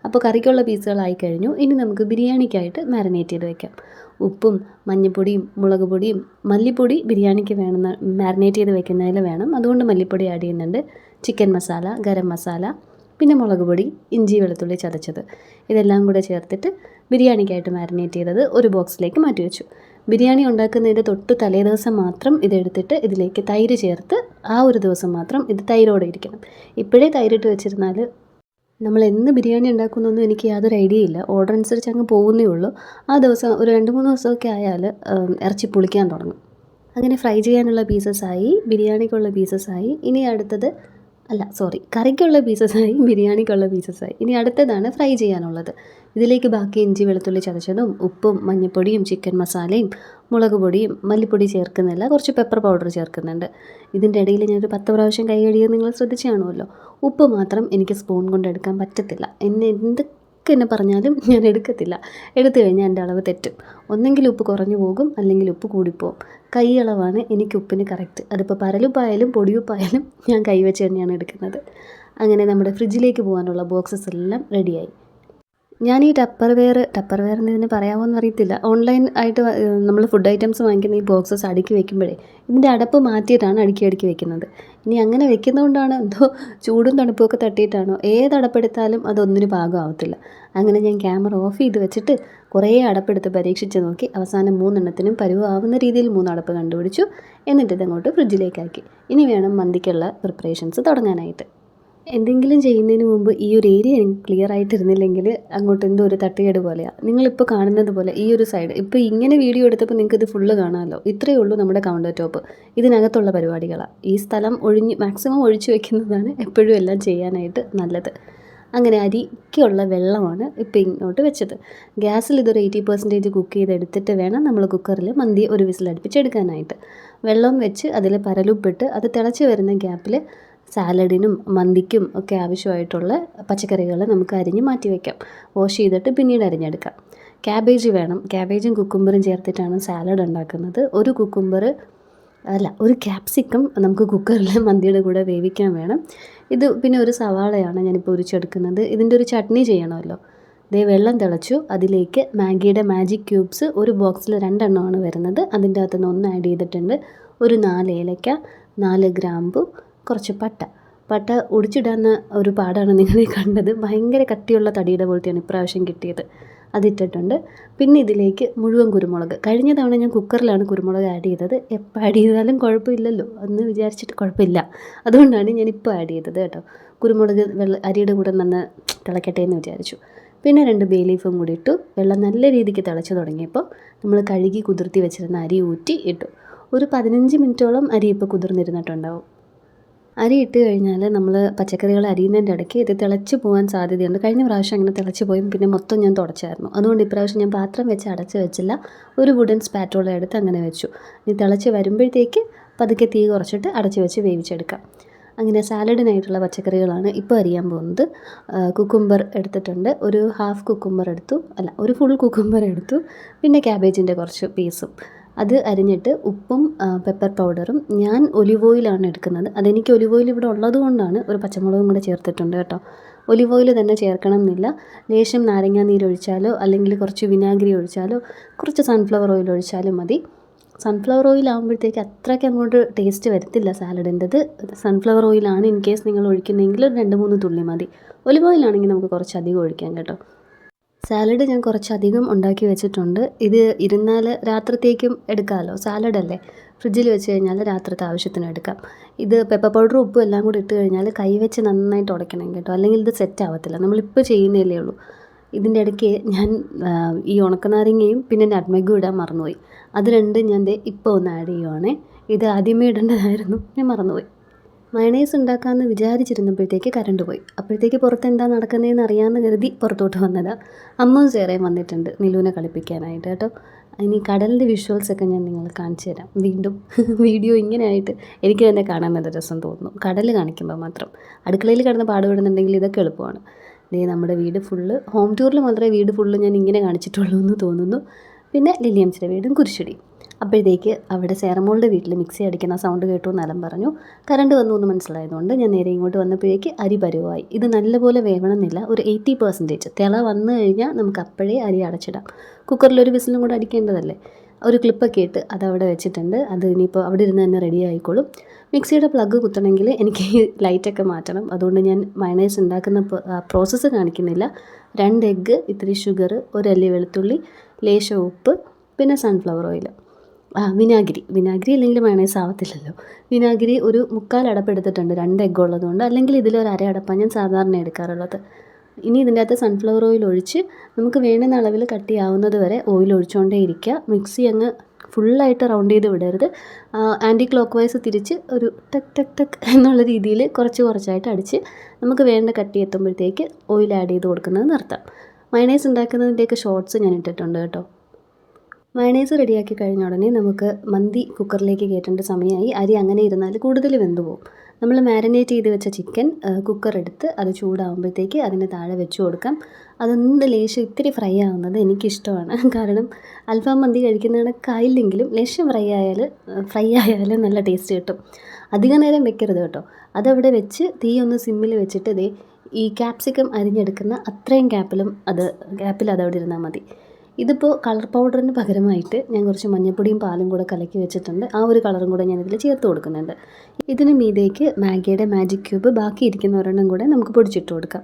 അപ്പോൾ കറിക്കുള്ള പീസുകളായി കഴിഞ്ഞു. ഇനി നമുക്ക് ബിരിയാണിക്കായിട്ട് മാരിനേറ്റ് ചെയ്ത് വെക്കാം. ഉപ്പും മഞ്ഞൾപ്പൊടിയും മുളക് പൊടിയും മല്ലിപ്പൊടി ബിരിയാണിക്ക് വേണമെന്ന് മാരിനേറ്റ് ചെയ്ത് വെക്കുന്നതിൽ വേണം, അതുകൊണ്ട് മല്ലിപ്പൊടി ആഡ് ചെയ്യുന്നുണ്ട്. ചിക്കൻ മസാല, ഗരം മസാല, പിന്നെ മുളക് പൊടി, ഇഞ്ചി വെളുത്തുള്ളി ചതച്ചത്, ഇതെല്ലാം കൂടെ ചേർത്തിട്ട് ബിരിയാണിക്കായിട്ട് മാരിനേറ്റ് ചെയ്തത് ഒരു ബോക്സിലേക്ക് മാറ്റി വെച്ചു. ബിരിയാണി ഉണ്ടാക്കുന്നതിൻ്റെ തൊട്ട് തലേ ദിവസം മാത്രം ഇതെടുത്തിട്ട് ഇതിലേക്ക് തൈര് ചേർത്ത് ആ ഒരു ദിവസം മാത്രം ഇത് തൈരോടെ ഇരിക്കണം. ഇപ്പോഴേ തൈരിട്ട് വെച്ചിരുന്നാൽ നമ്മൾ എന്ന് ബിരിയാണി ഉണ്ടാക്കുന്നൊന്നും എനിക്ക് യാതൊരു ഐഡിയ ഇല്ല. ഓർഡർ അനുസരിച്ച് അങ്ങ് പോകുന്നേ ഉള്ളൂ. ആ ദിവസം ഒരു 2-3 ദിവസമൊക്കെ ആയാൽ ഇറച്ചി പുളിക്കാൻ തുടങ്ങും. അങ്ങനെ ഫ്രൈ ചെയ്യാനുള്ള പീസസായി, ബിരിയാണിക്കുള്ള പീസസായി. ഇനി അടുത്തത് കറിക്കുള്ള പീസസായി, ബിരിയാണിക്കുള്ള പീസസായി. ഇനി അടുത്തതാണ് ഫ്രൈ ചെയ്യാനുള്ളത്. ഇതിലേക്ക് ബാക്കി ഇഞ്ചി വെളുത്തുള്ളി ചതച്ചതും ഉപ്പും മഞ്ഞൾപ്പൊടിയും ചിക്കൻ മസാലയും മുളക് പൊടിയും മല്ലിപ്പൊടി ചേർക്കുന്നില്ല, കുറച്ച് പെപ്പർ പൗഡർ ചേർക്കുന്നുണ്ട്. ഇതിൻ്റെ ഇടയിൽ ഞാനൊരു 10 പ്രാവശ്യം കൈ കഴുകിയത് നിങ്ങൾ ശ്രദ്ധിച്ചു കാണുമല്ലോ. ഉപ്പ് മാത്രം എനിക്ക് സ്പൂൺ കൊണ്ട് എടുക്കാൻ പറ്റത്തില്ല. എന്നെ പറഞ്ഞാലും ഞാൻ എടുക്കത്തില്ല. എടുത്തു കഴിഞ്ഞാൽ എൻ്റെ അളവ് തെറ്റും. ഒന്നെങ്കിൽ ഉപ്പ് കുറഞ്ഞു പോകും, അല്ലെങ്കിൽ ഉപ്പ് കൂടിപ്പോവും. കൈ അളവാണ് എനിക്ക് ഉപ്പിന് കറക്റ്റ്. അതിപ്പോൾ പരലുപ്പായാലും പൊടിയുപ്പായാലും ഞാൻ കൈവച്ച് തന്നെയാണ് എടുക്കുന്നത്. അങ്ങനെ നമ്മുടെ ഫ്രിഡ്ജിലേക്ക് പോകാനുള്ള ബോക്സസ് എല്ലാം റെഡിയായി. ഞാൻ ഈ ടപ്പർ വെയർ എന്ന് ഇതിന് പറയാമോയെന്ന് അറിയത്തില്ല. ഓൺലൈൻ ആയിട്ട് നമ്മൾ ഫുഡ് ഐറ്റംസ് വാങ്ങിക്കുന്ന ഈ ബോക്സസ് അടുക്കി വെക്കുമ്പോഴേ ഇതിൻ്റെ അടപ്പ് മാറ്റിയിട്ടാണ് അടുക്കി വെക്കുന്നത്. ഇനി അങ്ങനെ വെക്കുന്നതുകൊണ്ടാണ് എന്തോ ചൂടും തണുപ്പുമൊക്കെ തട്ടിയിട്ടാണോ ഏതടപ്പെടുത്താലും അതൊന്നിന് പാകമാവത്തില്ല. അങ്ങനെ ഞാൻ ക്യാമറ ഓഫ് ചെയ്ത് വെച്ചിട്ട് കുറേ അടപ്പെടുത്ത് പരീക്ഷിച്ച് നോക്കി. അവസാനം 3 എണ്ണത്തിനും പരുവാവുന്ന രീതിയിൽ 3 അടപ്പ് കണ്ടുപിടിച്ചു. എന്നിട്ട് ഇതങ്ങോട്ട് ഫ്രിഡ്ജിലേക്കാക്കി. ഇനി വേണം മന്തിക്കുള്ള പ്രിപ്പറേഷൻസ് തുടങ്ങാനായിട്ട്. എന്തെങ്കിലും ചെയ്യുന്നതിന് മുമ്പ് ഈ ഒരു ഏരിയ എനിക്ക് ക്ലിയർ ആയിട്ടിരുന്നില്ലെങ്കിൽ അങ്ങോട്ട് എന്തോ ഒരു തട്ടുകേട് പോലെയാണ്. നിങ്ങളിപ്പോൾ കാണുന്നത് പോലെ ഈ ഒരു സൈഡ് ഇപ്പോൾ ഇങ്ങനെ വീഡിയോ എടുത്തപ്പോൾ നിങ്ങൾക്ക് ഇത് ഫുള്ള് കാണാമല്ലോ. ഇത്രയേ ഉള്ളൂ നമ്മുടെ കൗണ്ടർ ടോപ്പ്. ഇതിനകത്തുള്ള പരിപാടികളാണ്. ഈ സ്ഥലം മാക്സിമം ഒഴിച്ചു വെക്കുന്നതാണ് എപ്പോഴും എല്ലാം ചെയ്യാനായിട്ട് നല്ലത്. അങ്ങനെ അരിക്കുള്ള വെള്ളമാണ് ഇപ്പോൾ ഇങ്ങോട്ട് വെച്ചത്. ഗ്യാസിൽ ഇതൊരു 80% കുക്ക് ചെയ്തെടുത്തിട്ട് വേണം നമ്മൾ കുക്കറിൽ മന്തി ഒരു വിസിലടുപ്പിച്ചെടുക്കാനായിട്ട്. വെള്ളം വെച്ച് അതിൽ പരലുപ്പിട്ട് അത് തിളച്ച് വരുന്ന ഗ്യാപ്പിൽ സാലഡിനും മന്തിക്കും ഒക്കെ ആവശ്യമായിട്ടുള്ള പച്ചക്കറികൾ നമുക്ക് അരിഞ്ഞ് മാറ്റി വയ്ക്കാം. വാഷ് ചെയ്തിട്ട് പിന്നീട് അരിഞ്ഞെടുക്കാം. ക്യാബേജ് വേണം. ക്യാബേജും കുക്കുംബറും ചേർത്തിട്ടാണ് സാലഡ് ഉണ്ടാക്കുന്നത്. ഒരു ക്യാപ്സിക്കം നമുക്ക് കുക്കറിൽ മന്തിയുടെ കൂടെ വേവിക്കാൻ വേണം. ഇത് പിന്നെ ഒരു സവാളയാണ് ഞാനിപ്പോൾ ഉരിച്ചെടുക്കുന്നത്. ഇതിൻ്റെ ഒരു ചട്നി ചെയ്യണമല്ലോ. വെള്ളം തിളച്ചു. അതിലേക്ക് മാഗിയുടെ മാജിക് ക്യൂബ്സ് ഒരു ബോക്സിൽ 2 എണ്ണമാണ് വരുന്നത്. അതിൻ്റെ അകത്തുനിന്ന് 1 ആഡ് ചെയ്തിട്ടുണ്ട്. ഒരു 4 ഏലക്ക, 4 ഗ്രാമ്പു, കുറച്ച് പട്ട ഒടിച്ചിടാവുന്ന ഒരു പാടാണ് നിങ്ങൾ കണ്ടത്. ഭയങ്കര കട്ടിയുള്ള തടിയുടെ പോലത്തെയാണ് ഇപ്രാവശ്യം കിട്ടിയത്. അതിട്ടിട്ടുണ്ട്. പിന്നെ ഇതിലേക്ക് മുഴുവൻ കുരുമുളക്. കഴിഞ്ഞ തവണ ഞാൻ കുക്കറിലാണ് കുരുമുളക് ആഡ് ചെയ്തത്. എപ്പോൾ ആഡ് ചെയ്താലും കുഴപ്പമില്ലല്ലോ എന്ന് വിചാരിച്ചിട്ട് കുഴപ്പമില്ല. അതുകൊണ്ടാണ് ഞാനിപ്പോൾ ആഡ് ചെയ്തത് കേട്ടോ. കുരുമുളക് അരിയുടെ കൂടെ നന്ന് തിളക്കട്ടെ എന്ന് വിചാരിച്ചു. പിന്നെ 2 ബേ ലീഫും കൂടി ഇട്ടു. വെള്ളം നല്ല രീതിക്ക് തിളച്ച് തുടങ്ങിയപ്പോൾ നമ്മൾ കഴുകി കുതിർത്തി വെച്ചിരുന്ന അരി ഊറ്റി ഇട്ടു. ഒരു 15 മിനിറ്റോളം അരി ഇപ്പോൾ കുതിർന്നിരുന്നിട്ടുണ്ടാവും. അരി ഇട്ട് കഴിഞ്ഞാൽ നമ്മൾ പച്ചക്കറികൾ അരിയുന്നതിൻ്റെ ഇടയ്ക്ക് ഇത് തിളച്ച് പോകാൻ സാധ്യതയുണ്ട്. കഴിഞ്ഞ പ്രാവശ്യം അങ്ങനെ തിളച്ച് പോയും പിന്നെ മൊത്തം ഞാൻ തുടച്ചായിരുന്നു. അതുകൊണ്ട് ഇപ്രാവശ്യം ഞാൻ പാത്രം വെച്ച് അടച്ച് വെച്ചില്ല. ഒരു വുഡൻ സ്പാറ്റോള എടുത്ത് അങ്ങനെ വെച്ചു. ഇനി തിളച്ച് വരുമ്പോഴത്തേക്ക് പതുക്കെ തീ കുറച്ചിട്ട് അടച്ച് വെച്ച് വേവിച്ചെടുക്കാം. അങ്ങനെ സാലഡിനായിട്ടുള്ള പച്ചക്കറികളാണ് ഇപ്പോൾ അരിയാൻ പോകുന്നത്. കുക്കുംബർ എടുത്തിട്ടുണ്ട്. ഒരു ഒരു ഫുൾ കുക്കുംബർ എടുത്തു. പിന്നെ ക്യാബേജിൻ്റെ കുറച്ച് പീസും അത് അരിഞ്ഞിട്ട് ഉപ്പും പെപ്പർ പൗഡറും. ഞാൻ ഒലിവ് ഓയിലാണ് എടുക്കുന്നത്. അതെനിക്ക് ഒലിവ് ഓയിൽ ഇവിടെ ഉള്ളത് കൊണ്ടാണ്. ഒരു പച്ചമുളകും കൂടെ ചേർത്തിട്ടുണ്ട് കേട്ടോ. ഒലിവ് ഓയിൽ തന്നെ ചേർക്കണം എന്നില്ല. ലേശം നാരങ്ങാ നീരൊഴിച്ചാലോ അല്ലെങ്കിൽ കുറച്ച് വിനാഗിരി ഒഴിച്ചാലോ കുറച്ച് സൺഫ്ലവർ ഓയിൽ ഒഴിച്ചാലും മതി. സൺഫ്ലവർ ഓയിൽ ആകുമ്പോഴത്തേക്ക് അത്രയ്ക്ക് അങ്ങോട്ട് ടേസ്റ്റ് വരത്തില്ല സാലഡിൻ്റെത്. സൺഫ്ലവർ ഓയിലാണ് ഇൻ കേസ് നിങ്ങൾ ഒഴിക്കുന്നതെങ്കിൽ 2-3 തുള്ളി മതി. ഒലിവ് ഓയിലാണെങ്കിൽ നമുക്ക് കുറച്ചധികം ഒഴിക്കാം കേട്ടോ. സാലഡ് ഞാൻ കുറച്ചധികം ഉണ്ടാക്കി വെച്ചിട്ടുണ്ട്. ഇത് ഇരുന്നാൽ രാത്രിത്തേക്കും എടുക്കാമല്ലോ. സാലഡല്ലേ, ഫ്രിഡ്ജിൽ വെച്ച് കഴിഞ്ഞാൽ രാത്രിത്തെ ആവശ്യത്തിന് എടുക്കാം. ഇത് പെപ്പർ പൗഡറും ഉപ്പും എല്ലാം കൂടി ഇട്ട് കഴിഞ്ഞാൽ കൈ വെച്ച് നന്നായിട്ട് ഉടയ്ക്കണം കേട്ടോ, അല്ലെങ്കിൽ ഇത് സെറ്റ് ആവത്തില്ല. നമ്മളിപ്പോൾ ചെയ്യുന്നതല്ലേ ഉള്ളൂ. ഇതിൻ്റെ ഇടയ്ക്ക് ഞാൻ ഈ ഉണക്കനാരങ്ങയും പിന്നെ നട്ട്മെഗും ഇടാൻ മറന്നുപോയി. അത് രണ്ടും ഞാൻ ഇപ്പോൾ ഒന്ന് ആഡ് ചെയ്യുവാണേ. ഇത് ആദ്യമേ ഇടേണ്ടതായിരുന്നു, ഞാൻ മറന്നുപോയി. മയണൈസ് ഉണ്ടാക്കാമെന്ന് വിചാരിച്ചിരുന്നപ്പോഴത്തേക്ക് കറണ്ട് പോയി. അപ്പോഴത്തേക്ക് പുറത്ത് എന്താ നടക്കുന്നതെന്ന് അറിയാമെന്ന് കരുതി പുറത്തോട്ട് വന്നതാണ്. അമ്മ ചേറയും വന്നിട്ടുണ്ട് നിലുവിനെ കളിപ്പിക്കാനായിട്ട് കേട്ടോ. ഇനി കടലിൻ്റെ വിഷ്വൽസൊക്കെ ഞാൻ നിങ്ങൾക്ക് കാണിച്ചു തരാം വീണ്ടും. വീഡിയോ ഇങ്ങനെ ആയിട്ട് എനിക്ക് തന്നെ കാണാൻ നല്ല രസം തോന്നുന്നു, കടൽ കാണിക്കുമ്പോൾ മാത്രം. അടുക്കളയിൽ കിടന്ന് പാടുപെടുന്നുണ്ടെങ്കിൽ ഇതൊക്കെ എളുപ്പമാണ്. നമ്മുടെ വീട് ഫുള്ള് ഹോം ടൂറിൽ മാത്രമേ വീട് ഫുള്ള് ഞാൻ ഇങ്ങനെ കാണിച്ചിട്ടുള്ളൂ എന്ന് തോന്നുന്നു. പിന്നെ ലില്ലിയംസിൻ്റെ വീടും കുരിശടി. അപ്പോഴത്തേക്ക് അവിടെ സേറമോളുടെ വീട്ടിൽ മിക്സി അടിക്കുന്ന സൗണ്ട് കേട്ടു എന്നെല്ലാം പറഞ്ഞു. കറണ്ട് വന്നു എന്ന് മനസ്സിലായതുകൊണ്ട് ഞാൻ നേരെ ഇങ്ങോട്ട് വന്നപ്പോഴേക്ക് അരി പരുവായി. ഇത് നല്ലപോലെ വേവണമെന്നില്ല, ഒരു 80% തിള വന്നു കഴിഞ്ഞാൽ നമുക്ക് അപ്പോഴേ അരി അടച്ചിടാം. കുക്കറിലൊരു വിസിലും കൂടെ അടിക്കേണ്ടതല്ലേ. ഒരു ക്ലിപ്പൊക്കെ ഇട്ട് അതവിടെ വെച്ചിട്ടുണ്ട്. അത് ഇനിയിപ്പോൾ അവിടെ ഇരുന്ന് തന്നെ റെഡി ആയിക്കോളും. മിക്സിയുടെ പ്ലഗ് കുത്തണമെങ്കിൽ എനിക്ക് ലൈറ്റൊക്കെ മാറ്റണം. അതുകൊണ്ട് ഞാൻ മയണൈസ് ഉണ്ടാക്കുന്ന പ്രോസസ്സ് കാണിക്കുന്നില്ല. 2 എഗ്ഗ്, ഇത്തിരി ഷുഗർ, 1 അല്ലി വെളുത്തുള്ളി, ലേശം ഉപ്പ്, പിന്നെ സൺഫ്ലവർ ഓയിൽ, വിനാഗിരി അല്ലെങ്കിൽ മയണൈസ് ആവത്തില്ലല്ലോ. വിനാഗിരി ഒരു 3/4 അടപ്പ് എടുത്തിട്ടുണ്ട്, 2 എഗ്ഗ് ഉള്ളതുകൊണ്ട്. അല്ലെങ്കിൽ ഇതിലൊരു 1/2 അടപ്പാണ് ഞാൻ സാധാരണ എടുക്കാറുള്ളത്. ഇനി ഇതിൻ്റെ അകത്ത് സൺഫ്ലവർ ഓയിൽ ഒഴിച്ച് നമുക്ക് വേണ്ടുന്ന അളവിൽ കട്ടിയാവുന്നത് വരെ ഓയിൽ ഒഴിച്ചുകൊണ്ടേ ഇരിക്കുക. മിക്സി അങ്ങ് ഫുള്ളായിട്ട് റൗണ്ട് ചെയ്ത് വിടരുത്. ആൻറ്റി ക്ലോക്ക് വൈസ് തിരിച്ച് ഒരു ടക്ക് ടക്ക് ടക്ക് എന്നുള്ള രീതിയിൽ കുറച്ചായിട്ട് അടിച്ച് നമുക്ക് വേണ്ട കട്ടി എത്തുമ്പോഴത്തേക്ക് ഓയിൽ ആഡ് ചെയ്ത് കൊടുക്കുന്നത് നിർത്താം. മയണൈസ് ഉണ്ടാക്കുന്നതിൻ്റെയൊക്കെ ഷോർട്സ് ഞാൻ ഇട്ടിട്ടുണ്ട് കേട്ടോ. മയണൈസ് റെഡിയാക്കി കഴിഞ്ഞ ഉടനെ നമുക്ക് മന്തി കുക്കറിലേക്ക് കയറ്റേണ്ട സമയമായി. അരി അങ്ങനെ ഇരുന്നാൽ കൂടുതൽ വെന്തു പോകും. നമ്മൾ മാരിനേറ്റ് ചെയ്ത് വെച്ച ചിക്കൻ കുക്കർ എടുത്ത് അത് ചൂടാകുമ്പോഴത്തേക്ക് അതിന് താഴെ വെച്ച് കൊടുക്കാം. അതൊന്ന് ലേശം ഇത്തിരി ഫ്രൈ ആവുന്നത് എനിക്കിഷ്ടമാണ്. കാരണം അൽഫാം മന്തി കഴിക്കുന്ന കണക്കായില്ലെങ്കിലും ലേശം ഫ്രൈ ആയാൽ നല്ല ടേസ്റ്റ് കിട്ടും. അധികം നേരം വെക്കരുത് കേട്ടോ. അതവിടെ വെച്ച് തീ ഒന്ന് സിമ്മിൽ വെച്ചിട്ട് ഈ ക്യാപ്സിക്കം അരിഞ്ഞെടുക്കുന്ന അത്രയും ഗ്യാപ്പിൽ അതവിടെ ഇരുന്നാൽ മതി. ഇതിപ്പോൾ കളർ പൗഡറിന് പകരമായിട്ട് ഞാൻ കുറച്ച് മഞ്ഞൾപ്പൊടിയും പാലും കൂടെ കലക്കി വെച്ചിട്ടുണ്ട്. ആ ഒരു കളറും കൂടെ ഞാനിതിൽ ചേർത്ത് കൊടുക്കുന്നുണ്ട്. ഇതിന് മീതേക്ക് മാഗിയുടെ മാജിക് ക്യൂബ് ബാക്കി ഇരിക്കുന്ന ഒരെണ്ണം കൂടെ നമുക്ക് പൊടിച്ചിട്ട് കൊടുക്കാം.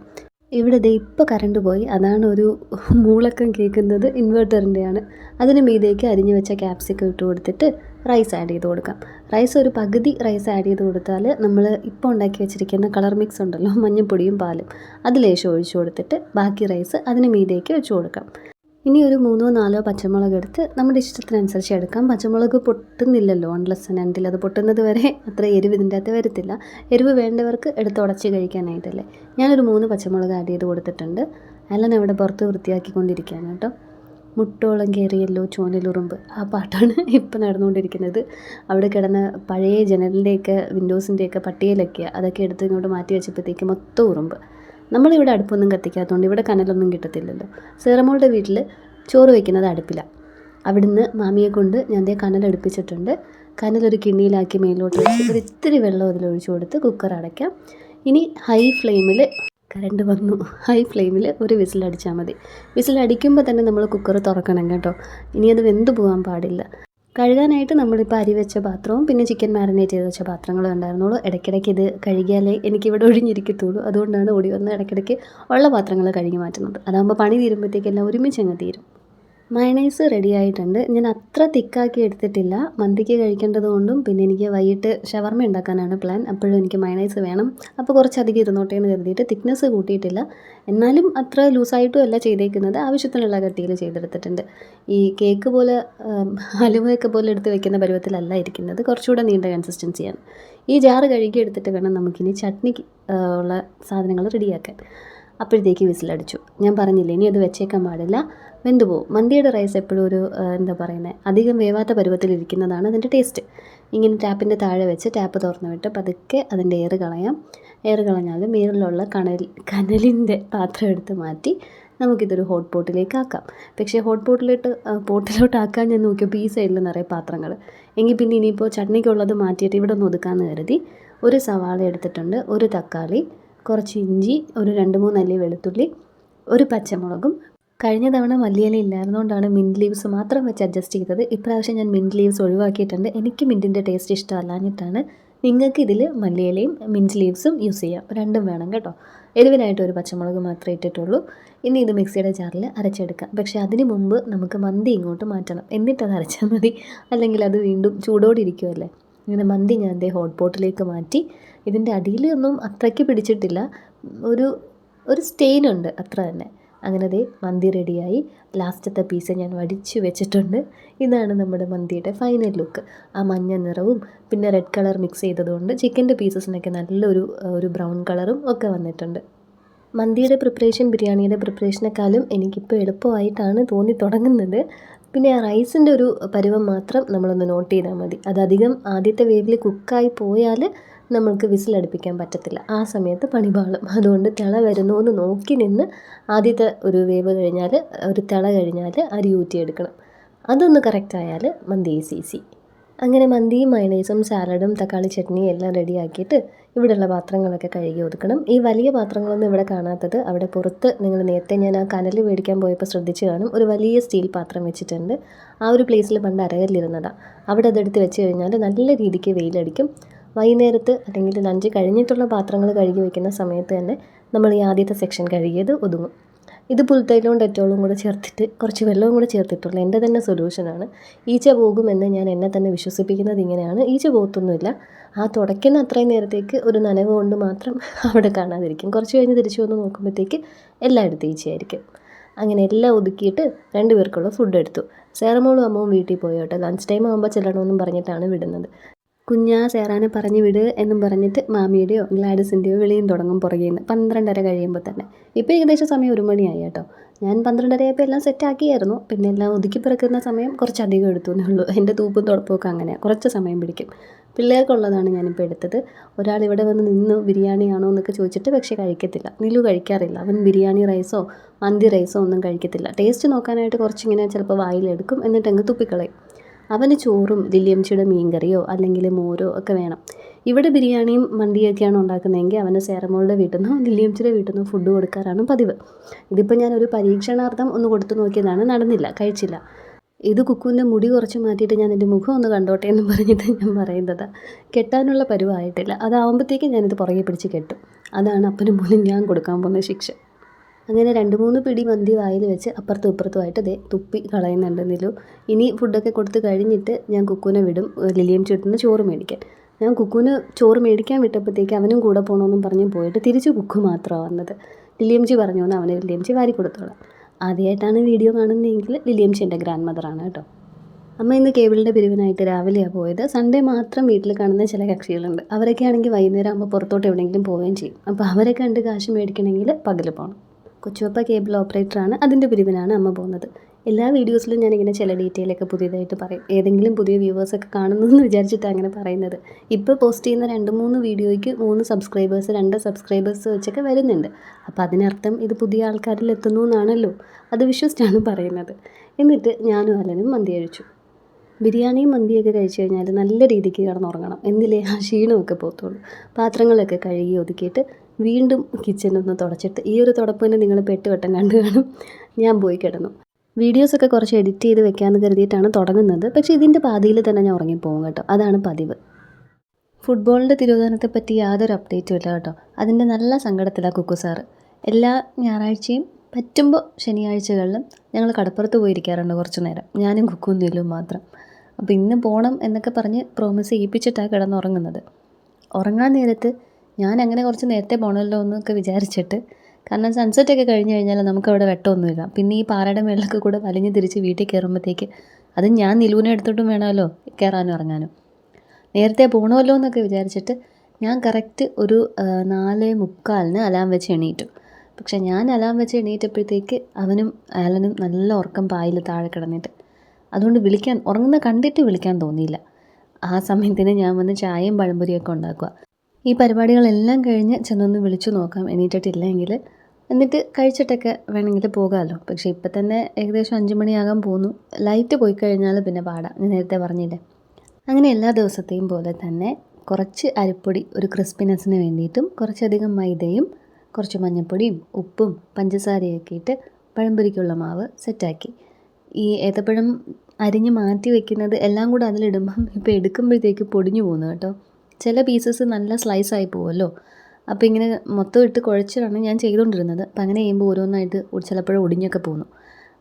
ഇവിടെ ഇപ്പോൾ കറണ്ട് പോയി, അതാണ് ഒരു മൂളക്കം കേൾക്കുന്നത്, ഇൻവെർട്ടറിൻ്റെയാണ്. അതിന് മീതേക്ക് അരിഞ്ഞു വെച്ച ക്യാപ്സിക്കം ഇട്ട് കൊടുത്തിട്ട് റൈസ് ആഡ് ചെയ്ത് കൊടുക്കാം. റൈസ് ഒരു പകുതി റൈസ് ആഡ് ചെയ്ത് കൊടുത്താൽ നമ്മൾ ഇപ്പോൾ ഉണ്ടാക്കി വെച്ചിരിക്കുന്ന കളർ മിക്സ് ഉണ്ടല്ലോ, മഞ്ഞൾപ്പൊടിയും പാലും, അത് ലേശം ഒഴിച്ചു കൊടുത്തിട്ട് ബാക്കി റൈസ് അതിന് മീതേക്ക് വെച്ച് കൊടുക്കാം. ഇനി ഒരു 3-4 പച്ചമുളക് എടുത്ത് നമ്മുടെ ഇഷ്ടത്തിനനുസരിച്ച് എടുക്കാം. പച്ചമുളക് പൊട്ടുന്നില്ലല്ലോ അൺലെസ് ആൻഡ് അൺടിൽ അത് പൊട്ടുന്നത് വരെ അത്ര എരിവ് ഇതിൻ്റെ അകത്ത് വരത്തില്ല. എരിവ് വേണ്ടവർക്ക് എടുത്ത് ഉടച്ച് കഴിക്കാനായിട്ടല്ലേ. ഞാനൊരു 3 പച്ചമുളക് ആഡ് ചെയ്ത് കൊടുത്തിട്ടുണ്ട്. അല്ല അവിടെ പുറത്ത് വൃത്തിയാക്കിക്കൊണ്ടിരിക്കുകയാണ് കേട്ടോ. മുട്ടോളം കയറിയല്ലോ ചോനലുറുമ്പ്, ആ പാട്ടാണ് ഇപ്പം നടന്നുകൊണ്ടിരിക്കുന്നത്. അവിടെ കിടന്ന പഴയ ജനലിൻ്റെയൊക്കെ വിൻഡോസിൻ്റെയൊക്കെ പട്ടികയിലൊക്കെ അതൊക്കെ എടുത്ത് ഇങ്ങോട്ട് മാറ്റി വെച്ചപ്പോഴത്തേക്ക് മൊത്തം ഉറുമ്പ്. നമ്മളിവിടെ അടുപ്പൊന്നും കത്തിക്കാത്തതുകൊണ്ട് ഇവിടെ കനലൊന്നും കിട്ടത്തില്ലല്ലോ. സേറമോളുടെ വീട്ടിൽ ചോറ് വയ്ക്കുന്നത് അടുപ്പിലാണ്. അവിടുന്ന് മാമിയെ കൊണ്ട് ഞാൻ കനലടുപ്പിച്ചിട്ടുണ്ട്. കനലൊരു കിണ്ണിയിലാക്കി മേലോട്ട് വെച്ച് ഒരു ഇത്തിരി വെള്ളം അതിലൊഴിച്ച് കൊടുത്ത് കുക്കർ അടയ്ക്കാം. ഇനി ഹൈ ഫ്ലെയിമിൽ, കറണ്ട് വന്നു, ഹൈ ഫ്ലെയിമിൽ ഒരു വിസിലടിച്ചാൽ മതി. വിസിലടിക്കുമ്പോൾ തന്നെ നമ്മൾ കുക്കർ തുറക്കണം കേട്ടോ. ഇനി അത് വെന്ത് പോകാൻ പാടില്ല. കഴുകാനായിട്ട് നമ്മളിപ്പോൾ അരി വെച്ച പാത്രവും പിന്നെ ചിക്കൻ മാരിനേറ്റ് ചെയ്ത് വെച്ച പാത്രങ്ങളും ഉണ്ടായിരുന്നുള്ളൂ. ഇടയ്ക്കിടയ്ക്ക് ഇത് കഴുകിയാലേ എനിക്കിവിടെ ഒഴിഞ്ഞിരിക്കത്തുള്ളൂ. അതുകൊണ്ടാണ് ഓടി വന്ന് ഇടയ്ക്കിടയ്ക്ക് ഉള്ള പാത്രങ്ങൾ കഴുകി മാറ്റുന്നത്. അതാകുമ്പോൾ പണി തീരുമ്പോഴത്തേക്കെല്ലാം ഒരുമിച്ച് അങ്ങ് തീരും. മയണൈസ് റെഡി ആയിട്ടുണ്ട്. ഞാൻ അത്ര തിക്കാക്കി എടുത്തിട്ടില്ല, മന്തിക്ക് കഴിക്കേണ്ടത് കൊണ്ടും പിന്നെ എനിക്ക് വൈകിട്ട് ഷവർമ ഉണ്ടാക്കാനാണ് പ്ലാൻ. അപ്പോഴും എനിക്ക് മയണൈസ് വേണം. അപ്പോൾ കുറച്ചധികം ഇരുന്നോട്ടെ എന്ന് കരുതിയിട്ട് തിക്നെസ് കൂട്ടിയിട്ടില്ല. എന്നാലും അത്ര ലൂസായിട്ടും അല്ല ചെയ്തേക്കുന്നത്, ആവശ്യത്തിനുള്ള കട്ടിയിൽ ചെയ്തെടുത്തിട്ടുണ്ട്. ഈ കേക്ക് പോലെ ഹലുവയൊക്കെ പോലെ എടുത്ത് വെക്കുന്ന പരുവത്തിലല്ല ഇരിക്കുന്നത്, കുറച്ചുകൂടെ നീണ്ട കൺസിസ്റ്റൻസിയാണ്. ഈ ജാറ് കഴുകി എടുത്തിട്ട് വേണം നമുക്കിനി ചട്നിക്ക് ഉള്ള സാധനങ്ങൾ റെഡിയാക്കാൻ. അപ്പോഴത്തേക്ക് വിസിലടിച്ചു. ഞാൻ പറഞ്ഞില്ലേ ഇനി അത് വെച്ചേക്കാൻ പാടില്ല, വെന്ത് പോവും. മന്തിയുടെ റൈസ് എപ്പോഴും ഒരു എന്താ പറയുന്നത്, അധികം വേവാത്ത പരുവത്തിലിരിക്കുന്നതാണ് അതിൻ്റെ ടേസ്റ്റ്. ഇങ്ങനെ ടാപ്പിൻ്റെ താഴെ വെച്ച് ടാപ്പ് തുറന്ന് വിട്ട് പതുക്കെ അതിൻ്റെ എയർ കളയാം. എയർ കളഞ്ഞാൽ മേളിലുള്ള കനലിൻ്റെ പാത്രം എടുത്ത് മാറ്റി നമുക്കിതൊരു ഹോട്ട് പോട്ടിലേക്ക് ആക്കാം. പക്ഷേ ഹോട്ട് പോട്ടിലോട്ട് ആക്കാൻ ഞാൻ നോക്കിയപ്പോൾ ഈ സൈഡിൽ നിറയെ പാത്രങ്ങൾ. എങ്കിൽ പിന്നെ ഇനിയിപ്പോൾ ചട്നിക്കുള്ളത് മാറ്റിയിട്ട് ഇവിടെ ഒന്ന് ഒതുക്കാമെന്ന് കരുതി ഒരു സവാള എടുത്തിട്ടുണ്ട്, ഒരു തക്കാളി, കുറച്ച് ഇഞ്ചി, ഒരു 2-3 അല്ലി വെളുത്തുള്ളി, ഒരു പച്ചമുളകും. കഴിഞ്ഞ തവണ മല്ലിയില ഇല്ലായിരുന്നുകൊണ്ടാണ് മിൻറ്റ് ലീവ്സ് മാത്രം വെച്ച് അഡ്ജസ്റ്റ് ചെയ്തത്. ഇപ്രാവശ്യം ഞാൻ മിൻറ്റ് ലീവ്സ് ഒഴിവാക്കിയിട്ടുണ്ട്. എനിക്ക് മിൻറ്റിൻ്റെ ടേസ്റ്റ് ഇഷ്ടമല്ലാഞ്ഞിട്ടാണ്. നിങ്ങൾക്ക് ഇതിൽ മല്ലിയിലയും മിൻറ്റ് ലീവ്സും യൂസ് ചെയ്യാം, രണ്ടും വേണം കേട്ടോ. എരിവിനായിട്ട് ഒരു പച്ചമുളക് മാത്രമേ ഇട്ടിട്ടുള്ളൂ. ഇനി ഇത് മിക്സിയുടെ ജാറിൽ അരച്ചെടുക്കാം. പക്ഷേ അതിന് മുമ്പ് നമുക്ക് മന്തി ഇങ്ങോട്ട് മാറ്റണം, എന്നിട്ടത് അരച്ചാൽ മതി. അല്ലെങ്കിൽ അത് വീണ്ടും ചൂടോടെ ഇരിക്കുമല്ലേ. ഇങ്ങനെ മന്തി ഞാൻ ഹോട്ട് പോട്ടിലേക്ക് മാറ്റി. ഇതിൻ്റെ അടിയിലൊന്നും അത്രയ്ക്ക് പിടിച്ചിട്ടില്ല, ഒരു സ്റ്റെയിനുണ്ട് അത്ര തന്നെ. അങ്ങനെ മന്തി റെഡിയായി. ലാസ്റ്റത്തെ പീസ് ഞാൻ വടിച്ച് വെച്ചിട്ടുണ്ട്. ഇതാണ് നമ്മുടെ മന്തിയുടെ ഫൈനൽ ലുക്ക്. ആ മഞ്ഞ നിറവും പിന്നെ റെഡ് കളർ മിക്സ് ചെയ്തതുകൊണ്ട് ചിക്കൻ്റെ പീസസിനൊക്കെ നല്ലൊരു ബ്രൗൺ കളറും ഒക്കെ വന്നിട്ടുണ്ട്. മന്തിയുടെ പ്രിപ്പറേഷൻ ബിരിയാണിയുടെ പ്രിപ്പറേഷനേക്കാളും എനിക്കിപ്പോൾ എളുപ്പമായിട്ടാണ് തോന്നി തുടങ്ങുന്നത്. പിന്നെ ആ റൈസിൻ്റെ ഒരു പരുവം മാത്രം നമ്മളൊന്ന് നോട്ട് ചെയ്താൽ മതി. അതധികം ആദ്യത്തെ വേവിൽ കുക്കായി പോയാൽ നമ്മൾക്ക് വിസിലടുപ്പിക്കാൻ പറ്റത്തില്ല, ആ സമയത്ത് പണി പാളും. അതുകൊണ്ട് തിള വരുന്നോ എന്ന് നോക്കി നിന്ന് ആദ്യത്തെ ഒരു വേവ് കഴിഞ്ഞാൽ, ഒരു തിള കഴിഞ്ഞാൽ അരി ഊറ്റിയെടുക്കണം. അതൊന്ന് കറക്റ്റായാൽ മന്തി ഈസി. അങ്ങനെ മന്തിയും മയണൈസും സാലഡും തക്കാളി ചട്നിയും എല്ലാം റെഡിയാക്കിയിട്ട് ഇവിടെയുള്ള പാത്രങ്ങളൊക്കെ കഴുകി ഒതുക്കണം. ഈ വലിയ പാത്രങ്ങളൊന്നും ഇവിടെ കാണാത്തത്, അവിടെ പുറത്ത് നിങ്ങൾ നേരത്തെ ഞാൻ ആ കനൽ മേടിക്കാൻ പോയപ്പോൾ ശ്രദ്ധിച്ച് കാണും, ഒരു വലിയ സ്റ്റീൽ പാത്രം വെച്ചിട്ടുണ്ട്. ആ ഒരു പ്ലേസിൽ പണ്ട് അരകല്ലിരുന്നതാണ്. അവിടെ അതെടുത്ത് വെച്ച് കഴിഞ്ഞാൽ നല്ല രീതിക്ക് വെയിലടിക്കും. വൈകുന്നേരത്ത് അല്ലെങ്കിൽ ലഞ്ച് കഴിഞ്ഞിട്ടുള്ള പാത്രങ്ങൾ കഴുകി വയ്ക്കുന്ന സമയത്ത് തന്നെ നമ്മൾ ഈ ആദ്യത്തെ സെക്ഷൻ കഴുകിയത് ഒതുങ്ങും. ഇത് പുൽത്തൈലവും ഡെറ്റോളും കൂടെ ചേർത്തിട്ട് കുറച്ച് വെള്ളവും കൂടെ ചേർത്തിട്ടുള്ള എൻ്റെ തന്നെ സൊല്യൂഷനാണ്. ഈച്ച പോകുമെന്ന് ഞാൻ എന്നെ തന്നെ വിശ്വസിപ്പിക്കുന്നത് ഇങ്ങനെയാണ്. ഈച്ച പോകത്തൊന്നുമില്ല. ആ തുടയ്ക്കുന്ന അത്രയും നേരത്തേക്ക് ഒരു നനവ് കൊണ്ട് മാത്രം അവിടെ കാണാതിരിക്കും. കുറച്ച് കഴിഞ്ഞ് തിരിച്ചു വന്ന് നോക്കുമ്പോഴത്തേക്ക് എല്ലായിടത്തും ഈച്ചയായിരിക്കും. അങ്ങനെ എല്ലാം ഒതുക്കിയിട്ട് 2 പേർക്കുള്ള ഫുഡ് എടുത്തു. സേറമോളും അമ്മവും വീട്ടിൽ പോയി കേട്ടോ. ലഞ്ച് ടൈം ആകുമ്പോൾ ചെല്ലണമെന്നും പറഞ്ഞിട്ടാണ് വിടുന്നത്. കുഞ്ഞാ സേറാനെ പറഞ്ഞു വിട് എന്നും പറഞ്ഞിട്ട് മാമിയുടെയോ ഗ്ലാഡിസിൻ്റെയോ വിളിയും തുടങ്ങും പുറകെ നിന്ന് 12:30 കഴിയുമ്പോൾ തന്നെ. ഇപ്പോൾ ഏകദേശം സമയം 1 മണിയായി കേട്ടോ. ഞാൻ 12:30 ആയപ്പോൾ എല്ലാം സെറ്റാക്കിയായിരുന്നു. പിന്നെ എല്ലാം ഒതുക്കി പിറക്കുന്ന സമയം കുറച്ചധികം എടുത്തു എന്നേ ഉള്ളൂ. എൻ്റെ തൂപ്പും തുടപ്പമൊക്കെ അങ്ങനെയാണ്, കുറച്ച് സമയം പിടിക്കും. പിള്ളേർക്കുള്ളതാണ് ഞാനിപ്പോൾ എടുത്തത്. ഒരാൾ ഇവിടെ വന്ന് നിന്ന് ബിരിയാണിയാണോ എന്നൊക്കെ ചോദിച്ചിട്ട് പക്ഷേ കഴിക്കത്തില്ല. നിലു കഴിക്കാറില്ല. അവൻ ബിരിയാണി റൈസോ മന്തി റൈസോ ഒന്നും കഴിക്കത്തില്ല. ടേസ്റ്റ് നോക്കാനായിട്ട് കുറച്ചിങ്ങനെ ചിലപ്പോൾ വായിലെടുക്കും, എന്നിട്ട് അങ്ങ് തുപ്പിക്കളയും. അവന് ചോറും ലില്ലിയംച്ചിയുടെ മീൻകറിയോ അല്ലെങ്കിൽ മോരോ ഒക്കെ വേണം. ഇവിടെ ബിരിയാണിയും മന്തിയൊക്കെയാണ് ഉണ്ടാക്കുന്നതെങ്കിൽ അവന് സേറമോളുടെ വീട്ടിൽ നിന്നോ ലില്ലിയംച്ചിയുടെ വീട്ടിൽ നിന്നോ ഫുഡ് കൊടുക്കാറാണ് പതിവ്. ഇതിപ്പോൾ ഞാനൊരു പരീക്ഷണാർത്ഥം ഒന്ന് കൊടുത്തു നോക്കിയതാണ്, നടന്നില്ല, കഴിച്ചില്ല. ഇത് കുക്കുവിൻ്റെ മുടി കുറച്ച് മാറ്റിയിട്ട് ഞാൻ എൻ്റെ മുഖം ഒന്ന് കണ്ടോട്ടെ എന്ന് പറഞ്ഞിട്ട് ഞാൻ പറയുന്നത്. കെട്ടാനുള്ള പരുവായിട്ടില്ല. അതാവുമ്പോഴത്തേക്കും ഞാനിത് പുറകെ പിടിച്ച് കെട്ടും. അതാണ് അപ്പനും മോനും ഞാൻ കൊടുക്കാൻ പോകുന്ന ശിക്ഷ. അങ്ങനെ 2-3 പിടി മന്തി വായിൽ വെച്ച് അപ്പുറത്തും ഇപ്പുറത്തുമായിട്ട് ദേ തുപ്പി കളയുന്നുണ്ട് നിലു. ഇനി ഫുഡൊക്കെ കൊടുത്ത് കഴിഞ്ഞിട്ട് ഞാൻ കുക്കുവിനെ വിടും ലിലിയം ചേട്ടന് ചോറ് മേടിക്കാൻ. ഞാൻ കുക്കുവിന് ചോറ് മേടിക്കാൻ വിട്ടപ്പോഴത്തേക്ക് അവനും കൂടെ പോകണമെന്നും പറഞ്ഞ് പോയിട്ട് തിരിച്ച് കുക്കു മാത്രമാണ് വന്നത്. ലിലിയംചി പറഞ്ഞു എന്ന് അവന് ലിലിയംചി വാരി കൊടുത്തോളാം. ആദ്യമായിട്ടാണ് വീഡിയോ കാണുന്നതെങ്കിൽ ലിലിയംചി എൻ്റെ ഗ്രാൻഡ് മദറാണ് കേട്ടോ. അമ്മ ഇന്ന് കേബിളിൻ്റെ പിരിവിനായിട്ട് രാവിലെയാണ് പോയത്. സൺഡേ മാത്രം വീട്ടിൽ കാണുന്ന ചില കക്ഷികളുണ്ട്. അവരൊക്കെ ആണെങ്കിൽ വൈകുന്നേരം ആകുമ്പോൾ പുറത്തോട്ട് എവിടെയെങ്കിലും പോവുകയും ചെയ്യും. അപ്പോൾ അവരെ കണ്ട് കാശ് മേടിക്കണമെങ്കിൽ പകൽ പോകണം. കൊച്ചുപ്പ കേബിൾ ഓപ്പറേറ്ററാണ്, അതിൻ്റെ പിരിവിനാണ് അമ്മ പോകുന്നത്. എല്ലാ വീഡിയോസിലും ഞാനിങ്ങനെ ചില ഡീറ്റെയിലൊക്കെ പുതിയതായിട്ട് പറയും. ഏതെങ്കിലും പുതിയ വ്യൂവേഴ്സൊക്കെ കാണുന്നതെന്ന് വിചാരിച്ചിട്ടാണ് അങ്ങനെ പറയുന്നത്. ഇപ്പോൾ പോസ്റ്റ് ചെയ്യുന്ന 2-3 വീഡിയോയ്ക്ക് 3 സബ്സ്ക്രൈബേഴ്സ് 2 സബ്സ്ക്രൈബേഴ്സ് വെച്ചൊക്കെ വരുന്നുണ്ട്. അപ്പോൾ അതിനർത്ഥം ഇത് പുതിയ ആൾക്കാരിൽ എത്തുന്നു എന്നാണല്ലോ. അത് വിശ്വസിച്ചാണ് പറയുന്നത്. എന്നിട്ട് ഞാനും അലനും മന്തി കഴിച്ചു. ബിരിയാണിയും മന്തിയൊക്കെ കഴിച്ച് കഴിഞ്ഞാൽ നല്ല രീതിക്ക് കിടന്നുറങ്ങണം, എന്നില്ലേ ആ ക്ഷീണമൊക്കെ പോകത്തുള്ളൂ. പാത്രങ്ങളൊക്കെ കഴുകി ഒതുക്കിയിട്ട് വീണ്ടും കിച്ചണൊന്ന് തുടച്ചിട്ട്, ഈ ഒരു തുടപ്പ് തന്നെ നിങ്ങൾ 8 വട്ടം കണ്ടു കാണും. ഞാൻ പോയി കിടന്നു. വീഡിയോസൊക്കെ കുറച്ച് എഡിറ്റ് ചെയ്ത് വെക്കാമെന്ന് കരുതിയിട്ടാണ് തുടങ്ങുന്നത്. പക്ഷേ ഇതിൻ്റെ പാതിയിൽ തന്നെ ഞാൻ ഉറങ്ങിപ്പോകും കേട്ടോ. അതാണ് പതിവ്. ഫുട്ബോളിൻ്റെ തിരോധാനത്തെ പറ്റി യാതൊരു അപ്ഡേറ്റും ഇല്ല കേട്ടോ. അതിൻ്റെ നല്ല സങ്കടത്തിലാണ് കുക്കു സാറ്. എല്ലാ ഞായറാഴ്ചയും പറ്റുമ്പോൾ ശനിയാഴ്ചകളിലും ഞങ്ങൾ കടപ്പുറത്ത് പോയിരിക്കാറുണ്ട് കുറച്ച് നേരം, ഞാനും കുക്കും നിലും മാത്രം. അപ്പോൾ ഇന്ന് പോകണം എന്നൊക്കെ പറഞ്ഞ് പ്രോമിസ് ചെയ്യിപ്പിച്ചിട്ടാണ് കിടന്നുറങ്ങുന്നത്. ഉറങ്ങാൻ നേരത്ത് ഞാൻ അങ്ങനെ കുറച്ച് നേരത്തെ പോകണമല്ലോ എന്നൊക്കെ വിചാരിച്ചിട്ട്, കാരണം സൺസെറ്റൊക്കെ കഴിഞ്ഞ് കഴിഞ്ഞാൽ നമുക്കവിടെ വെട്ടമൊന്നുമില്ല. പിന്നെ ഈ പാറയുടെ മേളിലൊക്കെ കൂടെ വലിഞ്ഞ് തിരിച്ച് വീട്ടിൽ കയറുമ്പോഴത്തേക്ക് അത് ഞാൻ നിലൂനെ എടുത്തിട്ടും വേണമല്ലോ കയറാനും ഇറങ്ങാനും. നേരത്തെ പോകണമല്ലോ എന്നൊക്കെ വിചാരിച്ചിട്ട് ഞാൻ കറക്റ്റ് ഒരു 4:45 അലാം വെച്ച് എണീറ്റു. പക്ഷേ ഞാൻ അലാം വെച്ച് എണീറ്റപ്പോഴത്തേക്ക് അവനും ആലനും നല്ല ഉറക്കം പായിൽ താഴെ കിടന്നിട്ട്, അതുകൊണ്ട് ഉറങ്ങുന്ന കണ്ടിട്ട് വിളിക്കാൻ തോന്നിയില്ല. ആ സമയത്തിന് ഞാൻ വന്ന് ചായയും പഴംപൊരിയൊക്കെ ഉണ്ടാക്കുക. ഈ പരിപാടികളെല്ലാം കഴിഞ്ഞ് ചെന്നൊന്ന് വിളിച്ചു നോക്കാം എണീറ്റിട്ടില്ലെങ്കിൽ, എന്നിട്ട് കഴിച്ചിട്ടൊക്കെ വേണമെങ്കിൽ പോകാമല്ലോ. പക്ഷേ ഇപ്പം തന്നെ ഏകദേശം 5 മണിയാകാൻ പോകുന്നു. ലൈറ്റ് പോയി കഴിഞ്ഞാൽ പിന്നെ പാടാം, ഞാൻ നേരത്തെ പറഞ്ഞില്ലേ. അങ്ങനെ എല്ലാ ദിവസത്തെയും പോലെ തന്നെ കുറച്ച് അരിപ്പൊടി ഒരു ക്രിസ്പിനെസ്സിന് വേണ്ടിയിട്ടും കുറച്ചധികം മൈദയും കുറച്ച് മഞ്ഞൾപ്പൊടിയും ഉപ്പും പഞ്ചസാരയൊക്കെ ഇട്ട് പഴംപൊരിക്കുള്ള മാവ് സെറ്റാക്കി. ഈ ഏത്തപ്പഴം അരിഞ്ഞ് മാറ്റി വെക്കുന്നത് എല്ലാം കൂടെ അതിലിടുമ്പം ഇപ്പോൾ എടുക്കുമ്പോഴത്തേക്ക് പൊടിഞ്ഞു പോകുന്നു കേട്ടോ. ചില പീസസ് നല്ല സ്ലൈസായി പോകുമല്ലോ. അപ്പോൾ ഇങ്ങനെ മൊത്തം ഇട്ട് കുഴച്ചിട്ടാണ് ഞാൻ ചെയ്തുകൊണ്ടിരുന്നത്. അപ്പം അങ്ങനെ ചെയ്യുമ്പോൾ ഓരോന്നായിട്ട് ചിലപ്പോഴും ഒടിഞ്ഞൊക്കെ പോകുന്നു.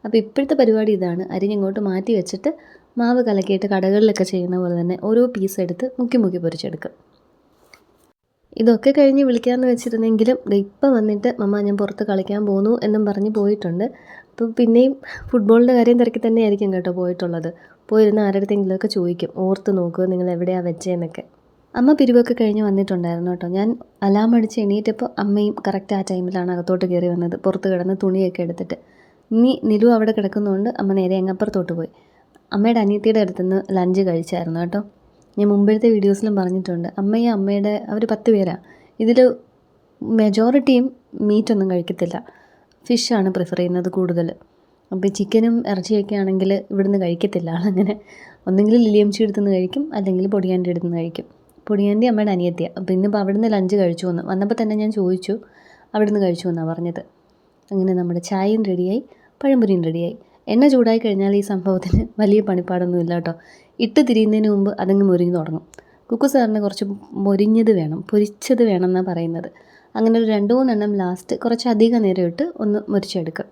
അപ്പോൾ ഇപ്പോഴത്തെ പരിപാടി ഇതാണ്, അരിഞ്ഞിങ്ങോട്ട് മാറ്റി വെച്ചിട്ട് മാവ് കലക്കിയിട്ട് കടകളിലൊക്കെ ചെയ്യുന്ന പോലെ തന്നെ ഓരോ പീസ് എടുത്ത് മുക്കി മുക്കി പൊരിച്ചെടുക്കും. ഇതൊക്കെ കഴിഞ്ഞ് വിളിക്കാമെന്ന് വെച്ചിരുന്നെങ്കിലും ഇപ്പം വന്നിട്ട് മമ്മ ഞാൻ പുറത്ത് കളിക്കാൻ പോന്നു എന്നും പറഞ്ഞ് പോയിട്ടുണ്ട്. അപ്പോൾ പിന്നെയും ഫുട്ബോളിൻ്റെ കാര്യം തിരക്കി തന്നെ ആയിരിക്കും കേട്ടോ പോയിട്ടുള്ളത്. പോയിരുന്ന ആരുടെയെങ്കിലുമൊക്കെ ചോദിക്കും, ഓർത്ത് നോക്കുക നിങ്ങൾ എവിടെയാണ് വെച്ചതെന്നൊക്കെ. അമ്മ പിരിവൊക്കെ കഴിഞ്ഞ് വന്നിട്ടുണ്ടായിരുന്നു കേട്ടോ. ഞാൻ അലാം അടിച്ച് എണീറ്റപ്പോൾ അമ്മയും കറക്റ്റ് ആ ടൈമിലാണ് അകത്തോട്ട് കയറി വന്നത്, പുറത്ത് കിടന്ന് തുണിയൊക്കെ എടുത്തിട്ട്. ഇനി നിലു അവിടെ കിടക്കുന്നതുകൊണ്ട് അമ്മ നേരെ അങ്ങപ്പുറത്തോട്ട് പോയി. അമ്മയുടെ അനിയത്തിയുടെ അടുത്തുനിന്ന് ലഞ്ച് കഴിച്ചായിരുന്നു കേട്ടോ. ഞാൻ മുമ്പത്തെ വീഡിയോസിലും പറഞ്ഞിട്ടുണ്ട്, അമ്മയും അമ്മയുടെ അവർ 10 പേരാണ്. ഇതിൽ മെജോറിറ്റിയും മീറ്റൊന്നും കഴിക്കത്തില്ല, ഫിഷാണ് പ്രിഫർ ചെയ്യുന്നത് കൂടുതൽ. അപ്പോൾ ചിക്കനും ഇറച്ചിയൊക്കെ ആണെങ്കിൽ ഇവിടുന്ന് കഴിക്കത്തില്ല ആളങ്ങനെ. ഒന്നെങ്കിൽ ലിലിയംച്ചി എടുത്തുനിന്ന് കഴിക്കും, അല്ലെങ്കിൽ പൊടിയാൻ്റെ അടുത്തുനിന്ന് കഴിക്കും. പൊടിയാൻ്റെ അമ്മയുടെ അനിയത്തിയാണ്. അപ്പോൾ ഇന്നിപ്പോൾ അവിടുന്ന് ലഞ്ച് കഴിച്ചു വന്നപ്പോൾ തന്നെ ഞാൻ ചോദിച്ചു, അവിടുന്ന് കഴിച്ചു എന്നാണ് പറഞ്ഞത്. അങ്ങനെ നമ്മുടെ ചായയും റെഡിയായി, പഴംപൊരിയും റെഡിയായി. എണ്ണ ചൂടായി കഴിഞ്ഞാൽ ഈ സംഭവത്തിന് വലിയ പണിപ്പാടൊന്നുമില്ല കേട്ടോ. ഇട്ട് തിരിയുന്നതിന് മുമ്പ് അതങ്ങ് മുരിഞ്ഞ് തുടങ്ങും. കുക്കു സാറിന് കുറച്ച് മൊരിഞ്ഞത് വേണം, പൊരിച്ചത് വേണം എന്നാണ് പറയുന്നത്. അങ്ങനെ ഒരു 2-3 എണ്ണം ലാസ്റ്റ് കുറച്ചധികം നേരം ഇട്ട് ഒന്ന് മുരിച്ചെടുക്കും.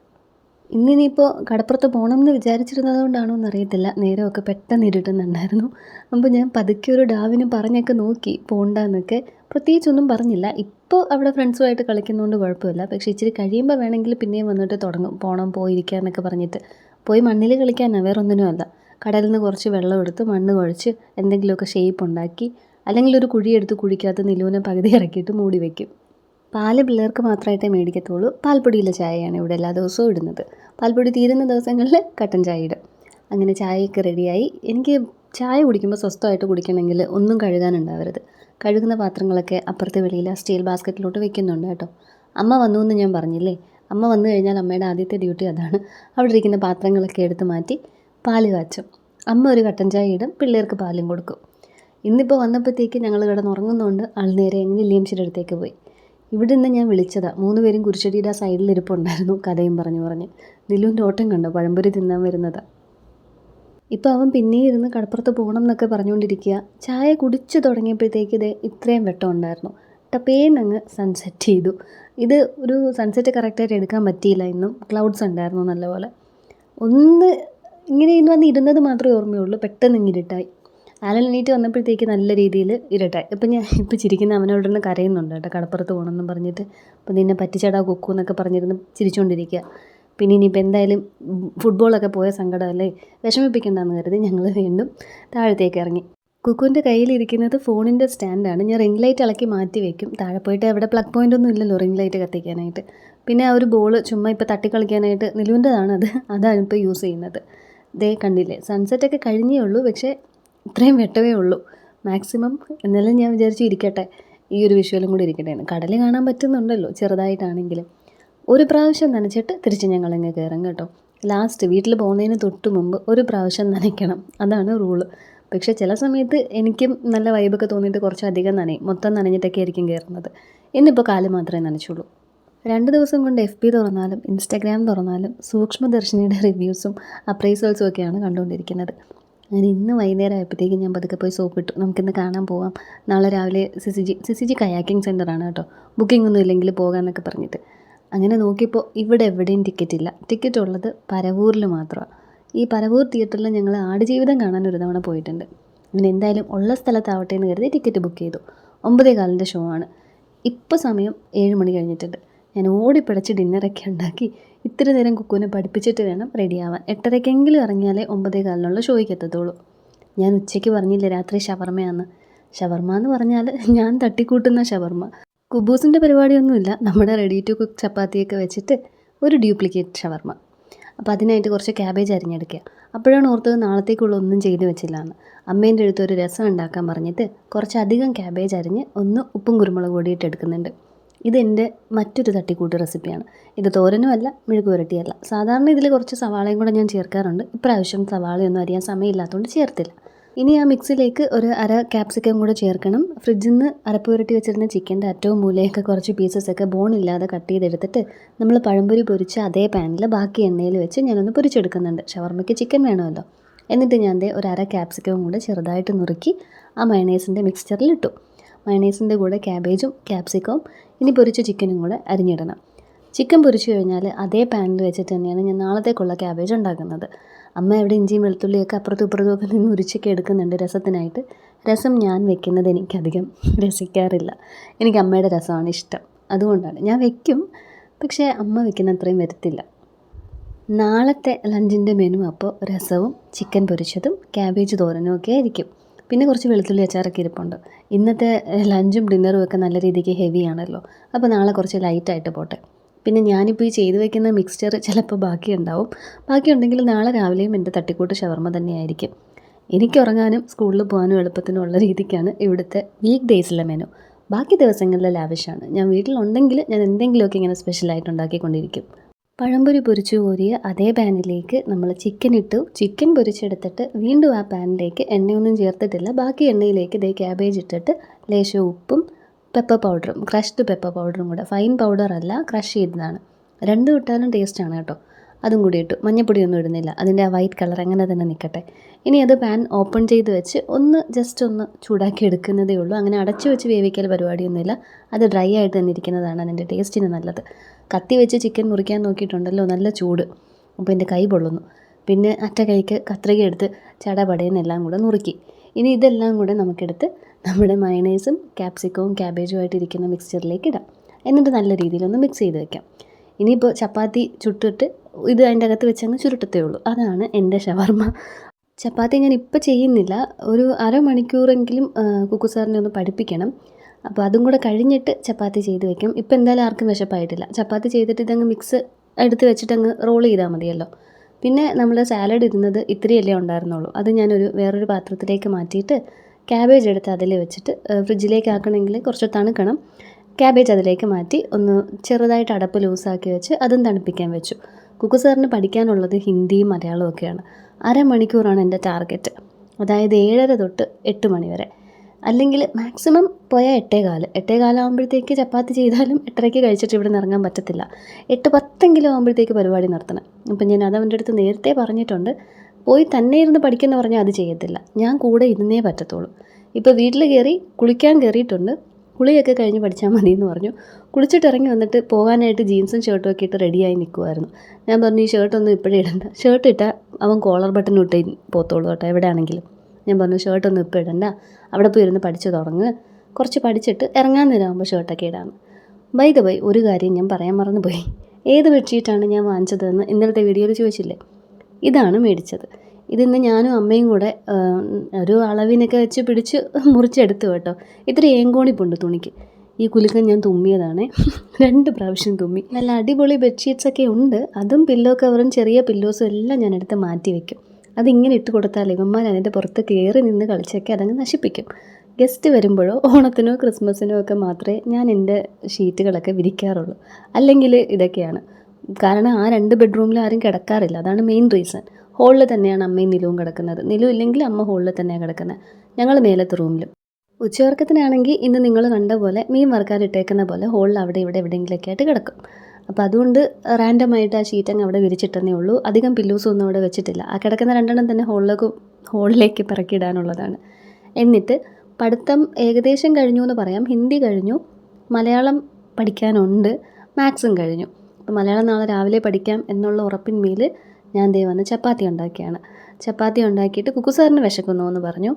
ഇന്നിനിയിപ്പോൾ കടപ്പുറത്ത് പോകണം എന്ന് വിചാരിച്ചിരുന്നത് കൊണ്ടാണോ എന്നറിയത്തില്ല, നേരമൊക്കെ പെട്ടെന്ന് ഇരുട്ടുന്നുണ്ടായിരുന്നു. അപ്പോൾ ഞാൻ പതുക്കെ ഒരു ഡാവിന് പറഞ്ഞൊക്കെ നോക്കി പോകണ്ടെന്നൊക്കെ, പ്രത്യേകിച്ചൊന്നും പറഞ്ഞില്ല. ഇപ്പോൾ അവിടെ ഫ്രണ്ട്സുമായിട്ട് കളിക്കുന്നതുകൊണ്ട് കുഴപ്പമില്ല. പക്ഷേ ഇച്ചിരി കഴിയുമ്പോൾ വേണമെങ്കിൽ പിന്നെയും വന്നിട്ട് തുടങ്ങും, പോകണം പോയിരിക്കുക എന്നൊക്കെ പറഞ്ഞിട്ട്. പോയി മണ്ണിൽ കളിക്കാനാണ്, വേറെ ഒന്നിനുമല്ല. കടലിൽ നിന്ന് കുറച്ച് വെള്ളം എടുത്ത് മണ്ണ് കുഴച്ച് എന്തെങ്കിലുമൊക്കെ ഷേപ്പ് ഉണ്ടാക്കി, അല്ലെങ്കിൽ ഒരു കുഴിയെടുത്ത് കുഴിക്കകത്ത് നിലൂനെ പകുതി ഇറക്കിയിട്ട് മൂടി വയ്ക്കും. പാല് പിള്ളേർക്ക് മാത്രമായിട്ടേ മേടിക്കത്തുള്ളൂ. പാൽപ്പൊടിയിലെ ചായയാണ് ഇവിടെ എല്ലാ ദിവസവും ഇടുന്നത്. പാൽപ്പൊടി തീരുന്ന ദിവസങ്ങളിൽ കട്ടൻ ചായ ഇടും. അങ്ങനെ ചായയൊക്കെ റെഡിയായി. എനിക്ക് ചായ കുടിക്കുമ്പോൾ സ്വസ്ഥമായിട്ട് കുടിക്കണമെങ്കിൽ ഒന്നും കഴുകാനുണ്ടാവരുത്. കഴുകുന്ന പാത്രങ്ങളൊക്കെ അപ്പുറത്തെ വെളിയിൽ സ്റ്റീൽ ബാസ്ക്കറ്റിലോട്ട് വെക്കുന്നുണ്ട് കേട്ടോ. അമ്മ വന്നു എന്ന് ഞാൻ പറഞ്ഞില്ലേ, അമ്മ വന്നു കഴിഞ്ഞാൽ അമ്മയുടെ ആദ്യത്തെ ഡ്യൂട്ടി അതാണ്. അവിടെ ഇരിക്കുന്ന പാത്രങ്ങളൊക്കെ എടുത്ത് മാറ്റി പാല് കാച്ചും. അമ്മ ഒരു കട്ടൻ ചായ ഇടും, പിള്ളേർക്ക് പാലും കൊടുക്കും. ഇന്നിപ്പോൾ വന്നപ്പോഴത്തേക്ക് ഞങ്ങൾ കിടന്നുറങ്ങുന്നതുകൊണ്ട് ആൾ നേരെ എങ്ങനെ ലിയംച്ചിയുടെ അടുത്തേക്ക് പോയി. ഇവിടെ നിന്ന് ഞാൻ വിളിച്ചതാണ്. 3 പേരും കുരിശടിയുടെ ആ സൈഡിലിരിപ്പുണ്ടായിരുന്നു, കഥയും പറഞ്ഞ്. നിലുവിൻ്റെ ഓട്ടം കണ്ടോ, പഴംപൊരി തിന്നാൻ വരുന്നതാണ്. ഇപ്പോൾ അവൻ പിന്നെയും ഇരുന്ന് കടപ്പുറത്ത് പോകണം എന്നൊക്കെ പറഞ്ഞുകൊണ്ടിരിക്കുക. ചായ കുടിച്ച് തുടങ്ങിയപ്പോഴത്തേക്ക് ഇത്രയും വെട്ടം ഉണ്ടായിരുന്നു. ടപ്പേന്നങ്ങ് സൺസെറ്റ് ചെയ്തു. ഇത് ഒരു സൺസെറ്റ് കറക്റ്റായിട്ട് എടുക്കാൻ പറ്റിയില്ല ഇന്നും. ക്ലൗഡ്സ് ഉണ്ടായിരുന്നു നല്ലപോലെ. ഒന്ന് ഇങ്ങനെ ഇന്ന് വന്ന് ഇരുന്നത് മാത്രമേ ഓർമ്മയുള്ളൂ. പെട്ടെന്ന് ഇങ്ങ് ഇരുട്ടായി. ആലൻ എണീറ്റ് വന്നപ്പോഴത്തേക്ക് നല്ല രീതിയിൽ ഇരുട്ടായി. ഇപ്പം ചിരിക്കുന്ന അവനോടൊന്ന് കരയുന്നുണ്ട് കേട്ടോ, കടപ്പുറത്ത് പോകണമെന്നും പറഞ്ഞിട്ട്. അപ്പം നിന്നെ പറ്റിച്ചടാ കുക്കു എന്നൊക്കെ പറഞ്ഞിരുന്ന് ചിരിച്ചുകൊണ്ടിരിക്കുക. പിന്നെ ഇനിയിപ്പോൾ എന്തായാലും ഫുട്ബോളൊക്കെ പോയ സങ്കടമല്ലേ, വിഷമിപ്പിക്കണ്ടെന്ന് കരുതി ഞങ്ങൾ വീണ്ടും താഴത്തേക്ക് ഇറങ്ങി. കുക്കുവിൻ്റെ കയ്യിലിരിക്കുന്നത് ഫോണിൻ്റെ സ്റ്റാൻഡാണ്. ഞാൻ റിംഗ് ലൈറ്റ് ഇളക്കി മാറ്റി വയ്ക്കും. താഴെ പോയിട്ട് അവിടെ പ്ലഗ് പോയിൻ്റ് ഒന്നും ഇല്ലല്ലോ റിംഗ് ലൈറ്റ് കത്തിക്കാനായിട്ട്. പിന്നെ ആ ഒരു ബോൾ ചുമ്മാ ഇപ്പോൾ തട്ടിക്കളിക്കാനായിട്ട് നിലുവിൻ്റെതാണ് അതാണ് ഇപ്പോൾ യൂസ് ചെയ്യുന്നത്. ദേ കണ്ടില്ലേ, സൺസെറ്റൊക്കെ കഴിഞ്ഞേ ഉള്ളൂ, പക്ഷേ ഇത്രയും വെട്ടവേ ഉള്ളൂ മാക്സിമം. എന്നാലും ഞാൻ വിചാരിച്ചു ഇരിക്കട്ടെ, ഈ ഒരു വിഷ്വലും കൂടി ഇരിക്കട്ടെ. കടൽ കാണാൻ പറ്റുന്നുണ്ടല്ലോ ചെറുതായിട്ടാണെങ്കിലും. ഒരു പ്രാവശ്യം നനച്ചിട്ട് തിരിച്ച് ഞങ്ങളിങ്ങ് കയറും കേട്ടോ. ലാസ്റ്റ് വീട്ടിൽ പോകുന്നതിന് തൊട്ട് മുമ്പ് ഒരു പ്രാവശ്യം നനയ്ക്കണം, അതാണ് റൂള്. പക്ഷേ ചില സമയത്ത് എനിക്കും നല്ല വൈബൊക്കെ തോന്നിയിട്ട് കുറച്ചധികം നനയും. മൊത്തം നനഞ്ഞിട്ടൊക്കെ ആയിരിക്കും കയറുന്നത്. ഇന്നിപ്പോൾ കാല് മാത്രമേ നനച്ചുള്ളൂ. 2 ദിവസം കൊണ്ട് FB തുറന്നാലും ഇൻസ്റ്റാഗ്രാം തുറന്നാലും സൂക്ഷ്മദർശിനിയുടെ റിവ്യൂസും അപ്രൈസൽസും ഒക്കെയാണ് കണ്ടുകൊണ്ടിരിക്കുന്നത്. അങ്ങനെ ഇന്ന് വൈകുന്നേരം ആയപ്പോഴത്തേക്കും ഞാൻ പതുക്കെ പോയി സോപ്പിട്ടു. നമുക്കിന്ന് കാണാൻ പോവാം, നാളെ രാവിലെ സിസിജി കയാക്കിംഗ് സെൻ്ററാണ് കേട്ടോ, ബുക്കിംഗ് ഒന്നും ഇല്ലെങ്കിൽ പോകാമെന്നൊക്കെ പറഞ്ഞിട്ട്. അങ്ങനെ നോക്കിയപ്പോൾ ഇവിടെ എവിടെയും ടിക്കറ്റ് ഇല്ല. ടിക്കറ്റ് ഉള്ളത് പരവൂരിൽ മാത്രമാണ്. ഈ പരവൂർ തിയേറ്ററിൽ ഞങ്ങൾ ആടുജീവിതം കാണാൻ ഒരു തവണ പോയിട്ടുണ്ട്. അങ്ങനെ എന്തായാലും ഉള്ള സ്ഥലത്താവട്ടെ എന്ന് കരുതി ടിക്കറ്റ് ബുക്ക് ചെയ്തു. 9:15 ഷോ ആണ്. ഇപ്പോൾ സമയം 7 മണി കഴിഞ്ഞിട്ടുണ്ട്. ഞാൻ ഓടിപ്പിടച്ച് ഡിന്നറൊക്കെ ഉണ്ടാക്കി ഇത്തിരി നേരം കുക്കുവിനെ പഠിപ്പിച്ചിട്ട് വേണം റെഡിയാവാൻ. 8:30 ഇറങ്ങിയാലേ 9:15 ഷോയ്ക്ക് എത്തത്തുള്ളൂ. ഞാൻ ഉച്ചയ്ക്ക് പറഞ്ഞില്ലേ രാത്രി ഷവർമ്മയാന്ന്. ഷവർമ്മ എന്ന് പറഞ്ഞാൽ ഞാൻ തട്ടിക്കൂട്ടുന്ന ഷവർമ്മ. കുബൂസിൻ്റെ പരിപാടിയൊന്നുമില്ല. നമ്മുടെ റെഡി ടു കുക്ക് ചപ്പാത്തിയൊക്കെ വെച്ചിട്ട് ഒരു ഡ്യൂപ്ലിക്കേറ്റ് ഷവർമ്മ. അപ്പോൾ അതിനായിട്ട് കുറച്ച് ക്യാബേജ് അരിഞ്ഞെടുക്കുക. അപ്പോഴാണ് ഓർത്തത് നാളത്തേക്കുള്ള ഒന്നും ചെയ്ത് വെച്ചില്ല എന്ന്. അമ്മേൻ്റെ അടുത്ത് ഒരു രസം ഉണ്ടാക്കാൻ പറഞ്ഞിട്ട് കുറച്ചധികം ക്യാബേജ് അരിഞ്ഞ് ഒന്ന് ഉപ്പും കുരുമുളക് പൊടിയിട്ട് എടുക്കുന്നുണ്ട്. ഇതെൻ്റെ മറ്റൊരു തട്ടിക്കൂട്ട് റെസിപ്പിയാണ്. ഇത് തോരനുമല്ല മെഴുക്ക് പുരട്ടിയല്ല. സാധാരണ ഇതിൽ കുറച്ച് സവാളയും കൂടെ ഞാൻ ചേർക്കാറുണ്ട്. ഇപ്രാവശ്യം സവാളയൊന്നും അരിയാൻ സമയമില്ലാത്തതുകൊണ്ട് ചേർത്തില്ല. ഇനി ആ മിക്സിലേക്ക് ഒരു അര ക്യാപ്സിക്കം കൂടെ ചേർക്കണം. ഫ്രിഡ്ജിൽ നിന്ന് അരപ്പ് പുരട്ടി വെച്ചിരുന്ന ചിക്കൻ്റെ അറ്റവും മൂലയൊക്കെ കുറച്ച് പീസസൊക്കെ ബോണില്ലാതെ കട്ട് ചെയ്തെടുത്തിട്ട് നമ്മൾ പഴംപൊരി പൊരിച്ച് അതേ പാനിൽ ബാക്കി എണ്ണയിൽ വെച്ച് ഞാനൊന്ന് പൊരിച്ചെടുക്കുന്നുണ്ട്. ഷവർമ്മയ്ക്ക് ചിക്കൻ വേണമല്ലോ. എന്നിട്ട് ഞാൻ ഒരു അര ക്യാപ്സിക്കവും കൂടെ ചെറുതായിട്ട് നുറുക്കി ആ മയണൈസിൻ്റെ മിക്സ്ചറിലിട്ടു. മയണൈസിൻ്റെ കൂടെ ക്യാബേജും ക്യാപ്സിക്കവും ഇനി പൊരിച്ച ചിക്കനും കൂടെ അരിഞ്ഞിടണം. ചിക്കൻ പൊരിച്ചു കഴിഞ്ഞാൽ അതേ പാനിൽ വെച്ചിട്ട് തന്നെയാണ് ഞാൻ നാളത്തേക്കുള്ള ക്യാബേജ് ഉണ്ടാക്കുന്നത്. അമ്മ ഇവിടെ ഇഞ്ചിയും വെളുത്തുള്ളിയൊക്കെ അപ്പുറത്തും ഇപ്പുറത്തും ഒക്കെ നിന്ന് ഉരിച്ചൊക്കെ എടുക്കുന്നുണ്ട് രസത്തിനായിട്ട്. രസം ഞാൻ വെക്കുന്നത് എനിക്കധികം രസിക്കാറില്ല. എനിക്ക് അമ്മയുടെ രസമാണ് ഇഷ്ടം. അതുകൊണ്ടാണ് ഞാൻ വെക്കും, പക്ഷേ അമ്മ വെക്കുന്ന അത്രയും വരത്തില്ല. നാളത്തെ ലഞ്ചിൻ്റെ മെനു അപ്പോൾ രസവും ചിക്കൻ പൊരിച്ചതും ക്യാബേജ് തോരനും ഒക്കെ ആയിരിക്കും. പിന്നെ കുറച്ച് വെളുത്തുള്ളി അച്ചാറൊക്കെ ഇരിപ്പുണ്ട്. ഇന്നത്തെ ലഞ്ചും ഡിന്നറും ഒക്കെ നല്ല രീതിക്ക് ഹെവി ആണല്ലോ. അപ്പോൾ നാളെ കുറച്ച് ലൈറ്റായിട്ട് പോട്ടെ. പിന്നെ ഞാനിപ്പോൾ ഈ ചെയ്തു വയ്ക്കുന്ന മിക്സ്ചർ ചിലപ്പോൾ ബാക്കിയുണ്ടാവും. ബാക്കിയുണ്ടെങ്കിൽ നാളെ രാവിലെയും എൻ്റെ തട്ടിക്കൂട്ട് ഷവർമ്മ തന്നെയായിരിക്കും. എനിക്ക് ഉറങ്ങാനും സ്കൂളിൽ പോകാനും എളുപ്പത്തിനും ഉള്ള രീതിക്കാണ് ഇവിടുത്തെ വീക്ക് ഡേയ്സിലെ മെനു. ബാക്കി ദിവസങ്ങളിലെ ലാവിഷാണ്. ഞാൻ വീട്ടിലുണ്ടെങ്കിൽ ഞാൻ എന്തെങ്കിലുമൊക്കെ ഇങ്ങനെ സ്പെഷ്യലായിട്ട് ഉണ്ടാക്കിക്കൊണ്ടിരിക്കും. പഴംപൊരി പൊരിച്ചു കോരിയ അതേ പാനിലേക്ക് നമ്മൾ ചിക്കൻ ഇട്ടു. ചിക്കൻ പൊരിച്ചെടുത്തിട്ട് വീണ്ടും ആ പാനിലേക്ക് എണ്ണയൊന്നും ചേർത്തിട്ടില്ല. ബാക്കി എണ്ണയിലേക്ക് ക്യാബേജ് ഇട്ടിട്ട് ലേശം ഉപ്പും പെപ്പർ പൗഡറും, ക്രഷ്ഡ് പെപ്പർ പൗഡറും കൂടെ, ഫൈൻ പൗഡർ അല്ല ക്രഷ് ചെയ്തതാണ്. രണ്ടും ഇട്ടാലും ടേസ്റ്റാണ് കേട്ടോ. അതും കൂടി ഇട്ടു. മഞ്ഞപ്പൊടിയൊന്നും ഇടുന്നില്ല. അതിൻ്റെ ആ വൈറ്റ് കളർ അങ്ങനെ തന്നെ നിൽക്കട്ടെ. ഇനി അത് പാൻ ഓപ്പൺ ചെയ്ത് വെച്ച് ജസ്റ്റ് ഒന്ന് ചൂടാക്കി എടുക്കുന്നതേ ഉള്ളൂ. അങ്ങനെ അടച്ചു വെച്ച് വേവിക്കൽ പരിപാടിയൊന്നുമില്ല. അത് ഡ്രൈ ആയിട്ട് തന്നെ ഇരിക്കുന്നതാണ് അതിൻ്റെ ടേസ്റ്റിന് നല്ലത്. കത്തി വെച്ച് ചിക്കൻ മുറിക്കാൻ നോക്കിയിട്ടുണ്ടല്ലോ, നല്ല ചൂട്. അപ്പോൾ എൻ്റെ കൈ പൊള്ളുന്നു. പിന്നെ അറ്റ കൈക്ക് കത്രിക എടുത്ത് ചടപടയെന്നെല്ലാം കൂടെ നുറുക്കി. ഇനി ഇതെല്ലാം കൂടെ നമുക്കെടുത്ത് നമ്മുടെ മയണൈസും ക്യാപ്സിക്കവും ക്യാബേജും ആയിട്ടിരിക്കുന്ന മിക്സ്ചറിലേക്ക് ഇടാം. എന്നിട്ട് നല്ല രീതിയിലൊന്ന് മിക്സ് ചെയ്ത് വെക്കാം. ഇനിയിപ്പോൾ ചപ്പാത്തി ചുട്ടിട്ട് ഇത് അതിൻ്റെ അകത്ത് വെച്ചങ്ങ് ചുരുട്ടത്തേ ഉള്ളൂ. അതാണ് എൻ്റെ ഷവർമ്മ. ചപ്പാത്തി ഞാൻ ഇപ്പോൾ ചെയ്യുന്നില്ല. ഒരു അരമണിക്കൂറെങ്കിലും കുക്കു സാറിനെ ഒന്ന് പഠിപ്പിക്കണം. അപ്പോൾ അതും കൂടെ കഴിഞ്ഞിട്ട് ചപ്പാത്തി ചെയ്ത് വെക്കും. ഇപ്പോൾ എന്തായാലും ആർക്കും വിശപ്പായിട്ടില്ല. ചപ്പാത്തി ചെയ്തിട്ട് ഇതങ്ങ് മിക്സ് എടുത്ത് വെച്ചിട്ട് അങ്ങ് റോൾ ചെയ്താൽ മതിയല്ലോ. പിന്നെ നമ്മൾ സാലഡ് ഇരുന്നത് ഇത്രയല്ലേ ഉണ്ടായിരുന്നുള്ളൂ. അത് ഞാനൊരു വേറൊരു പാത്രത്തിലേക്ക് മാറ്റിയിട്ട് ക്യാബേജ് എടുത്ത് അതിൽ വെച്ചിട്ട് ഫ്രിഡ്ജിലേക്ക് ആക്കണമെങ്കിൽ കുറച്ച് തണുക്കണം. ക്യാബേജ് അതിലേക്ക് മാറ്റി ഒന്ന് ചെറുതായിട്ട് അടപ്പ് ലൂസാക്കി വെച്ച് അതും തണുപ്പിക്കാൻ വെച്ചു. കുക്കു സാറിന് പഠിക്കാനുള്ളത് ഹിന്ദിയും മലയാളവും ഒക്കെയാണ്. അരമണിക്കൂറാണ് എൻ്റെ ടാർഗറ്റ്. അതായത് 7:30 തൊട്ട് 8 മണി വരെ. അല്ലെങ്കിൽ മാക്സിമം പോയാൽ 8:15. 8:15 ആകുമ്പോഴത്തേക്ക് ചപ്പാത്തി ചെയ്താലും 8:30 കഴിച്ചിട്ട് ഇവിടെ നിന്ന് ഇറങ്ങാൻ പറ്റത്തില്ല. 8:10 ആകുമ്പോഴത്തേക്ക് പരിപാടി നിർത്തണം. അപ്പം ഞാൻ അത് അവൻ്റെ അടുത്ത് നേരത്തെ പറഞ്ഞിട്ടുണ്ട്. പോയി തന്നെ ഇരുന്ന് പഠിക്കുന്ന പറഞ്ഞാൽ അത് ചെയ്യത്തില്ല. ഞാൻ കൂടെ ഇരുന്നേ പറ്റത്തുള്ളൂ. ഇപ്പോൾ വീട്ടിൽ കയറി കുളിക്കാൻ കയറിയിട്ടുണ്ട്. കുളിയൊക്കെ കഴിഞ്ഞ് പഠിച്ചാൽ മതി എന്ന് പറഞ്ഞു. കുളിച്ചിട്ട് ഇറങ്ങി വന്നിട്ട് പോകാനായിട്ട് ജീൻസും ഷർട്ടും ഒക്കെ ഇട്ട് റെഡിയായി നിൽക്കുമായിരുന്നു. ഞാൻ പറഞ്ഞു ഈ ഷർട്ടൊന്നും ഇപ്പോഴേ ഇടണ്ട, ഷർട്ട് ഇട്ടാൽ അവൻ കോളർ ബട്ടൺ ഇട്ടേ പോത്തോളൂ കേട്ടോ എവിടെയാണെങ്കിലും. ഞാൻ പറഞ്ഞു ഷർട്ടൊന്നും ഇപ്പോൾ ഇടണ്ട, അവിടെ പോയി ഇരുന്ന് പഠിച്ച് തുടങ്ങ്, കുറച്ച് പഠിച്ചിട്ട് ഇറങ്ങാൻ നേരമാകുമ്പോൾ ഷർട്ടൊക്കെ ഇടാമെന്ന്. ബൈ ദ ബൈ ഒരു കാര്യം ഞാൻ പറയാൻ മറന്നുപോയി. ഏത് ബെഡ്ഷീറ്റാണ് ഞാൻ വാങ്ങിച്ചതെന്ന് ഇന്നലത്തെ വീഡിയോയിൽ ചോദിച്ചില്ലേ? ഇതാണ് മേടിച്ചത്. ഇതിന്ന് ഞാനും അമ്മയും കൂടെ ഒരു അളവിനൊക്കെ വെച്ച് പിടിച്ച് മുറിച്ചെടുത്തു കേട്ടോ. ഇത്ര ഏങ്കോണിപ്പുണ്ട് തുണിക്ക്. ഈ കുലുക്കൻ ഞാൻ തുമ്മിയതാണ്. 2 പ്രാവശ്യം തുമ്മി. നല്ല അടിപൊളി ബെഡ്ഷീറ്റ്സൊക്കെ ഉണ്ട്. അതും പില്ലോ കവറും ചെറിയ പില്ലോസും എല്ലാം ഞാൻ എടുത്ത് മാറ്റി വയ്ക്കും. അതിങ്ങനെ ഇട്ട് കൊടുത്താൽ ഇവന്മാർ അതിൻ്റെ പുറത്ത് കയറി നിന്ന് കളിച്ചൊക്കെ അതങ്ങ് നശിപ്പിക്കും. ഗസ്റ്റ് വരുമ്പോഴോ ഓണത്തിനോ ക്രിസ്മസിനോ ഒക്കെ മാത്രമേ ഞാൻ എൻ്റെ ഷീറ്റുകളൊക്കെ വിരിക്കാറുള്ളൂ. അല്ലെങ്കിൽ ഇതൊക്കെയാണ്. കാരണം ആ 2 ബെഡ്റൂമിൽ ആരും കിടക്കാറില്ല. അതാണ് മെയിൻ റീസൺ. ഹോളിൽ തന്നെയാണ് അമ്മയും നിലുവും കിടക്കുന്നത്. നിലു ഇല്ലെങ്കിൽ അമ്മ ഹോളിൽ തന്നെയാണ് കിടക്കുന്നത്, ഞങ്ങൾ മേലത്തെ റൂമിലും. ഉച്ചയോർക്കത്തിനാണെങ്കിൽ ഇന്ന് നിങ്ങൾ കണ്ട പോലെ മീൻ വറുക്കാനിട്ടേക്കുന്ന പോലെ ഹോളിൽ അവിടെ ഇവിടെ എവിടെയെങ്കിലുമൊക്കെ ആയിട്ട് കിടക്കും. അപ്പോൾ അതുകൊണ്ട് റാൻഡമായിട്ട് ആ ഷീറ്റ് അവിടെ വിരിച്ചിട്ടെന്നേ ഉള്ളൂ. അധികം പില്ലൂസും ഒന്നും അവിടെ വെച്ചിട്ടില്ല. ആ കിടക്കുന്ന 2 തന്നെ ഹോളിലേക്ക് പിറക്കിയിടാനുള്ളതാണ്. എന്നിട്ട് പഠിത്തം ഏകദേശം കഴിഞ്ഞു എന്ന് പറയാം. ഹിന്ദി കഴിഞ്ഞു, മലയാളം പഠിക്കാനുണ്ട്, മാത്സും കഴിഞ്ഞു. അപ്പോൾ മലയാളം നാളെ രാവിലെ പഠിക്കാം എന്നുള്ള ഉറപ്പിന്മേൽ ഞാൻ ദേ വന്ന് ചപ്പാത്തി ഉണ്ടാക്കിയാണ്. ചപ്പാത്തി ഉണ്ടാക്കിയിട്ട് കുക്കു സാറിന് വിശക്കുന്നു എന്ന് പറഞ്ഞു.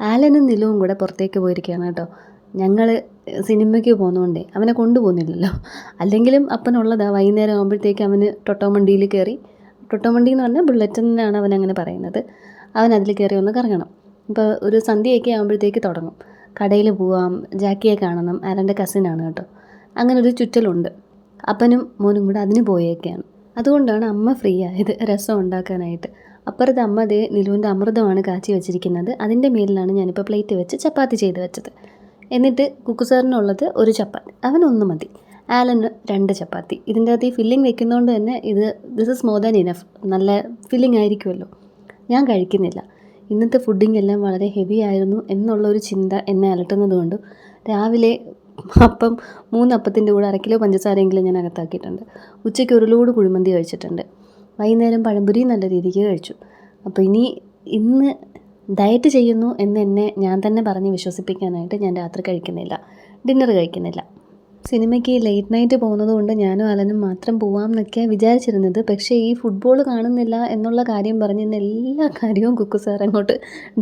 ആലനും നിലുവും കൂടെ പുറത്തേക്ക് പോയിരിക്കുകയാണ് കേട്ടോ. ഞങ്ങൾ സിനിമയ്ക്ക് പോകുന്നതുകൊണ്ടേ അവനെ കൊണ്ടുപോകുന്നില്ലല്ലോ. അല്ലെങ്കിലും അപ്പനുള്ളതാണ്. വൈകുന്നേരം ആകുമ്പോഴത്തേക്ക് അവന് ടൊട്ടോമണ്ടിയിൽ കയറി, ടൊട്ടോമണ്ടി എന്ന് പറഞ്ഞാൽ ബുള്ളറ്റ് എന്നാണ് അവൻ അങ്ങനെ പറയുന്നത്, അവൻ അതിൽ കയറി ഒന്ന് കറങ്ങണം. ഇപ്പോൾ ഒരു സന്ധ്യയൊക്കെ ആകുമ്പോഴത്തേക്ക് തുടങ്ങും. കടയിൽ പോവാം, ജാക്കിയെ കാണണം, ആലൻ്റെ കസിനാണ് കേട്ടോ. അങ്ങനെ ഒരു ചുറ്റലുണ്ട്. അപ്പനും മോനും കൂടെ അതിന് പോയേക്കാണ്. അതുകൊണ്ടാണ് അമ്മ ഫ്രീ ആയത് രസം ഉണ്ടാക്കാനായിട്ട്. അപ്പുറത്ത് അമ്മ ദേ നിലുവിൻ്റെ അമൃതമാണ് കാച്ചി വെച്ചിരിക്കുന്നത്. അതിൻ്റെ മേലിലാണ് ഞാനിപ്പോൾ പ്ലേറ്റ് വെച്ച് ചപ്പാത്തി ചെയ്ത് വെച്ചത്. എന്നിട്ട് കുക്കു സാറിനുള്ളത് 1 ചപ്പാത്തി, അവനൊന്ന് മതി. ആലന് 2 ചപ്പാത്തി. ഇതിൻ്റെ അകത്ത് ഈ ഫില്ലിങ് വെക്കുന്നതുകൊണ്ട് തന്നെ this is more than enough. നല്ല ഫില്ലിംഗ് ആയിരിക്കുമല്ലോ. ഞാൻ കഴിക്കുന്നില്ല. ഇന്നത്തെ ഫുഡിങ് എല്ലാം വളരെ ഹെവി ആയിരുന്നു എന്നുള്ളൊരു ചിന്ത എന്നെ അലട്ടുന്നത് കൊണ്ടും രാവിലെ 3 അപ്പത്തിൻ്റെ കൂടെ 1 കിലോ പഞ്ചസാരയെങ്കിലും ഞാൻ അകത്താക്കിയിട്ടുണ്ട്. ഉച്ചയ്ക്ക് 1 ലോഡ് കുഴിമന്തി കഴിച്ചിട്ടുണ്ട്. വൈകുന്നേരം പഴംപൊരി നല്ല രീതിക്ക് കഴിച്ചു. അപ്പോൾ ഇന്ന് ഡയറ്റ് ചെയ്യുന്നു എന്നെ ഞാൻ തന്നെ പറഞ്ഞ് വിശ്വസിപ്പിക്കാനായിട്ട് ഞാൻ രാത്രി കഴിക്കുന്നില്ല, ഡിന്നർ കഴിക്കുന്നില്ല. സിനിമയ്ക്ക് ലേറ്റ് നൈറ്റ് പോകുന്നത് കൊണ്ട് ഞാനും അലനും മാത്രം പോവാം എന്നൊക്കെയാണ് വിചാരിച്ചിരുന്നത്. പക്ഷേ ഈ ഫുട്ബോൾ കാണുന്നില്ല എന്നുള്ള കാര്യം പറഞ്ഞ് ഇന്ന് എല്ലാ കാര്യവും കുക്കു സാർ അങ്ങോട്ട്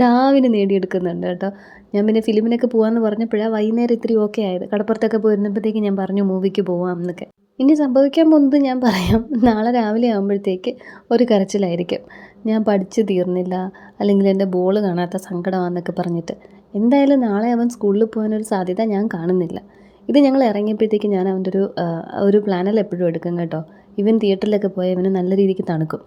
ഡാവിന് നേടിയെടുക്കുന്നുണ്ട് കേട്ടോ. ഞാൻ പിന്നെ ഫിലിമിനൊക്കെ പോകാമെന്ന് പറഞ്ഞപ്പോഴാണ് വൈകുന്നേരം ഇത്തിരി ഓക്കെ ആയത്. കടപ്പുറത്തൊക്കെ പോയിരുന്നപ്പോഴത്തേക്ക് ഞാൻ പറഞ്ഞു മൂവിക്ക് പോവാം എന്നൊക്കെ. ഇനി സംഭവിക്കാൻ പോകുന്നത് ഞാൻ പറയാം. നാളെ രാവിലെ ആകുമ്പോഴത്തേക്ക് ഒരു കരച്ചിലായിരിക്കും. ഞാൻ പഠിച്ച് തീർന്നില്ല, അല്ലെങ്കിൽ എൻ്റെ ബോൾ കാണാത്ത സങ്കടമാണെന്നൊക്കെ പറഞ്ഞിട്ട്. എന്തായാലും നാളെ അവൻ സ്കൂളിൽ പോകാനൊരു സാധ്യത ഞാൻ കാണുന്നില്ല. ഇത് ഞങ്ങൾ ഇറങ്ങിയപ്പോഴത്തേക്ക് ഞാൻ അവൻ്റെ ഒരു പ്ലാനെല്ലാം എപ്പോഴും എടുക്കും കേട്ടോ. ഇവൻ തിയേറ്ററിലൊക്കെ പോയാൽ ഇവന് നല്ല രീതിക്ക് തണുക്കും.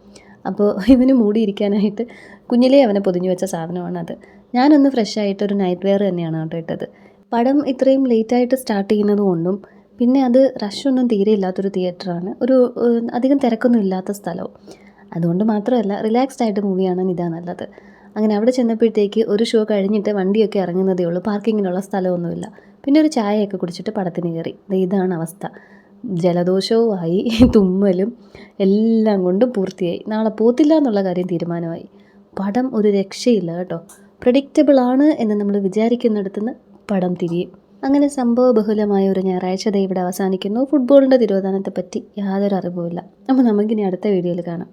അപ്പോൾ ഇവന് മൂടിയിരിക്കാനായിട്ട് കുഞ്ഞിലേ അവനെ പൊതിഞ്ഞു വെച്ച സാധനമാണത്. ഞാനൊന്ന് ഫ്രഷായിട്ട് ഒരു നൈറ്റ് വെയർ തന്നെയാണ് കേട്ടോ ഇട്ടത്. പടം ഇത്രയും ലേറ്റായിട്ട് സ്റ്റാർട്ട് ചെയ്യുന്നത് കൊണ്ടും പിന്നെ അത് റഷൊന്നും തീരെ ഇല്ലാത്തൊരു തിയേറ്ററാണ്, അധികം തിരക്കൊന്നും ഇല്ലാത്ത സ്ഥലവും. അതുകൊണ്ട് മാത്രമല്ല റിലാക്സ്ഡ് ആയിട്ട് മൂവി കാണാൻ ഇതാ നല്ലത്. അങ്ങനെ അവിടെ ചെന്നപ്പോഴത്തേക്ക് ഒരു ഷോ കഴിഞ്ഞിട്ട് വണ്ടിയൊക്കെ ഇറങ്ങുന്നതേ ഉള്ളൂ, പാർക്കിങ്ങിനുള്ള സ്ഥലമൊന്നുമില്ല. പിന്നെ ഒരു ചായയൊക്കെ കുടിച്ചിട്ട് പടത്തിന് കയറി. ഇതാണ് അവസ്ഥ. ജലദോഷവും ആയി, തുമ്മലും എല്ലാം കൊണ്ടും പൂർത്തിയായി. നാളെ പോത്തില്ല എന്നുള്ള കാര്യം തീരുമാനമായി. പടം ഒരു രക്ഷയില്ല കേട്ടോ. പ്രഡിക്റ്റബിൾ ആണ് എന്ന് നമ്മൾ വിചാരിക്കുന്നിടത്തുനിന്ന് പടം തിരിയും. അങ്ങനെ സംഭവബഹുലമായ ഒരു ഞായറാഴ്ച ഇവിടെ അവസാനിക്കുന്നു. ഫുട്ബോളിൻ്റെ തിരോധാനത്തെ പറ്റി യാതൊരു അറിവുമില്ല. അപ്പോൾ നമുക്കിനി അടുത്ത വീഡിയോയിൽ കാണാം.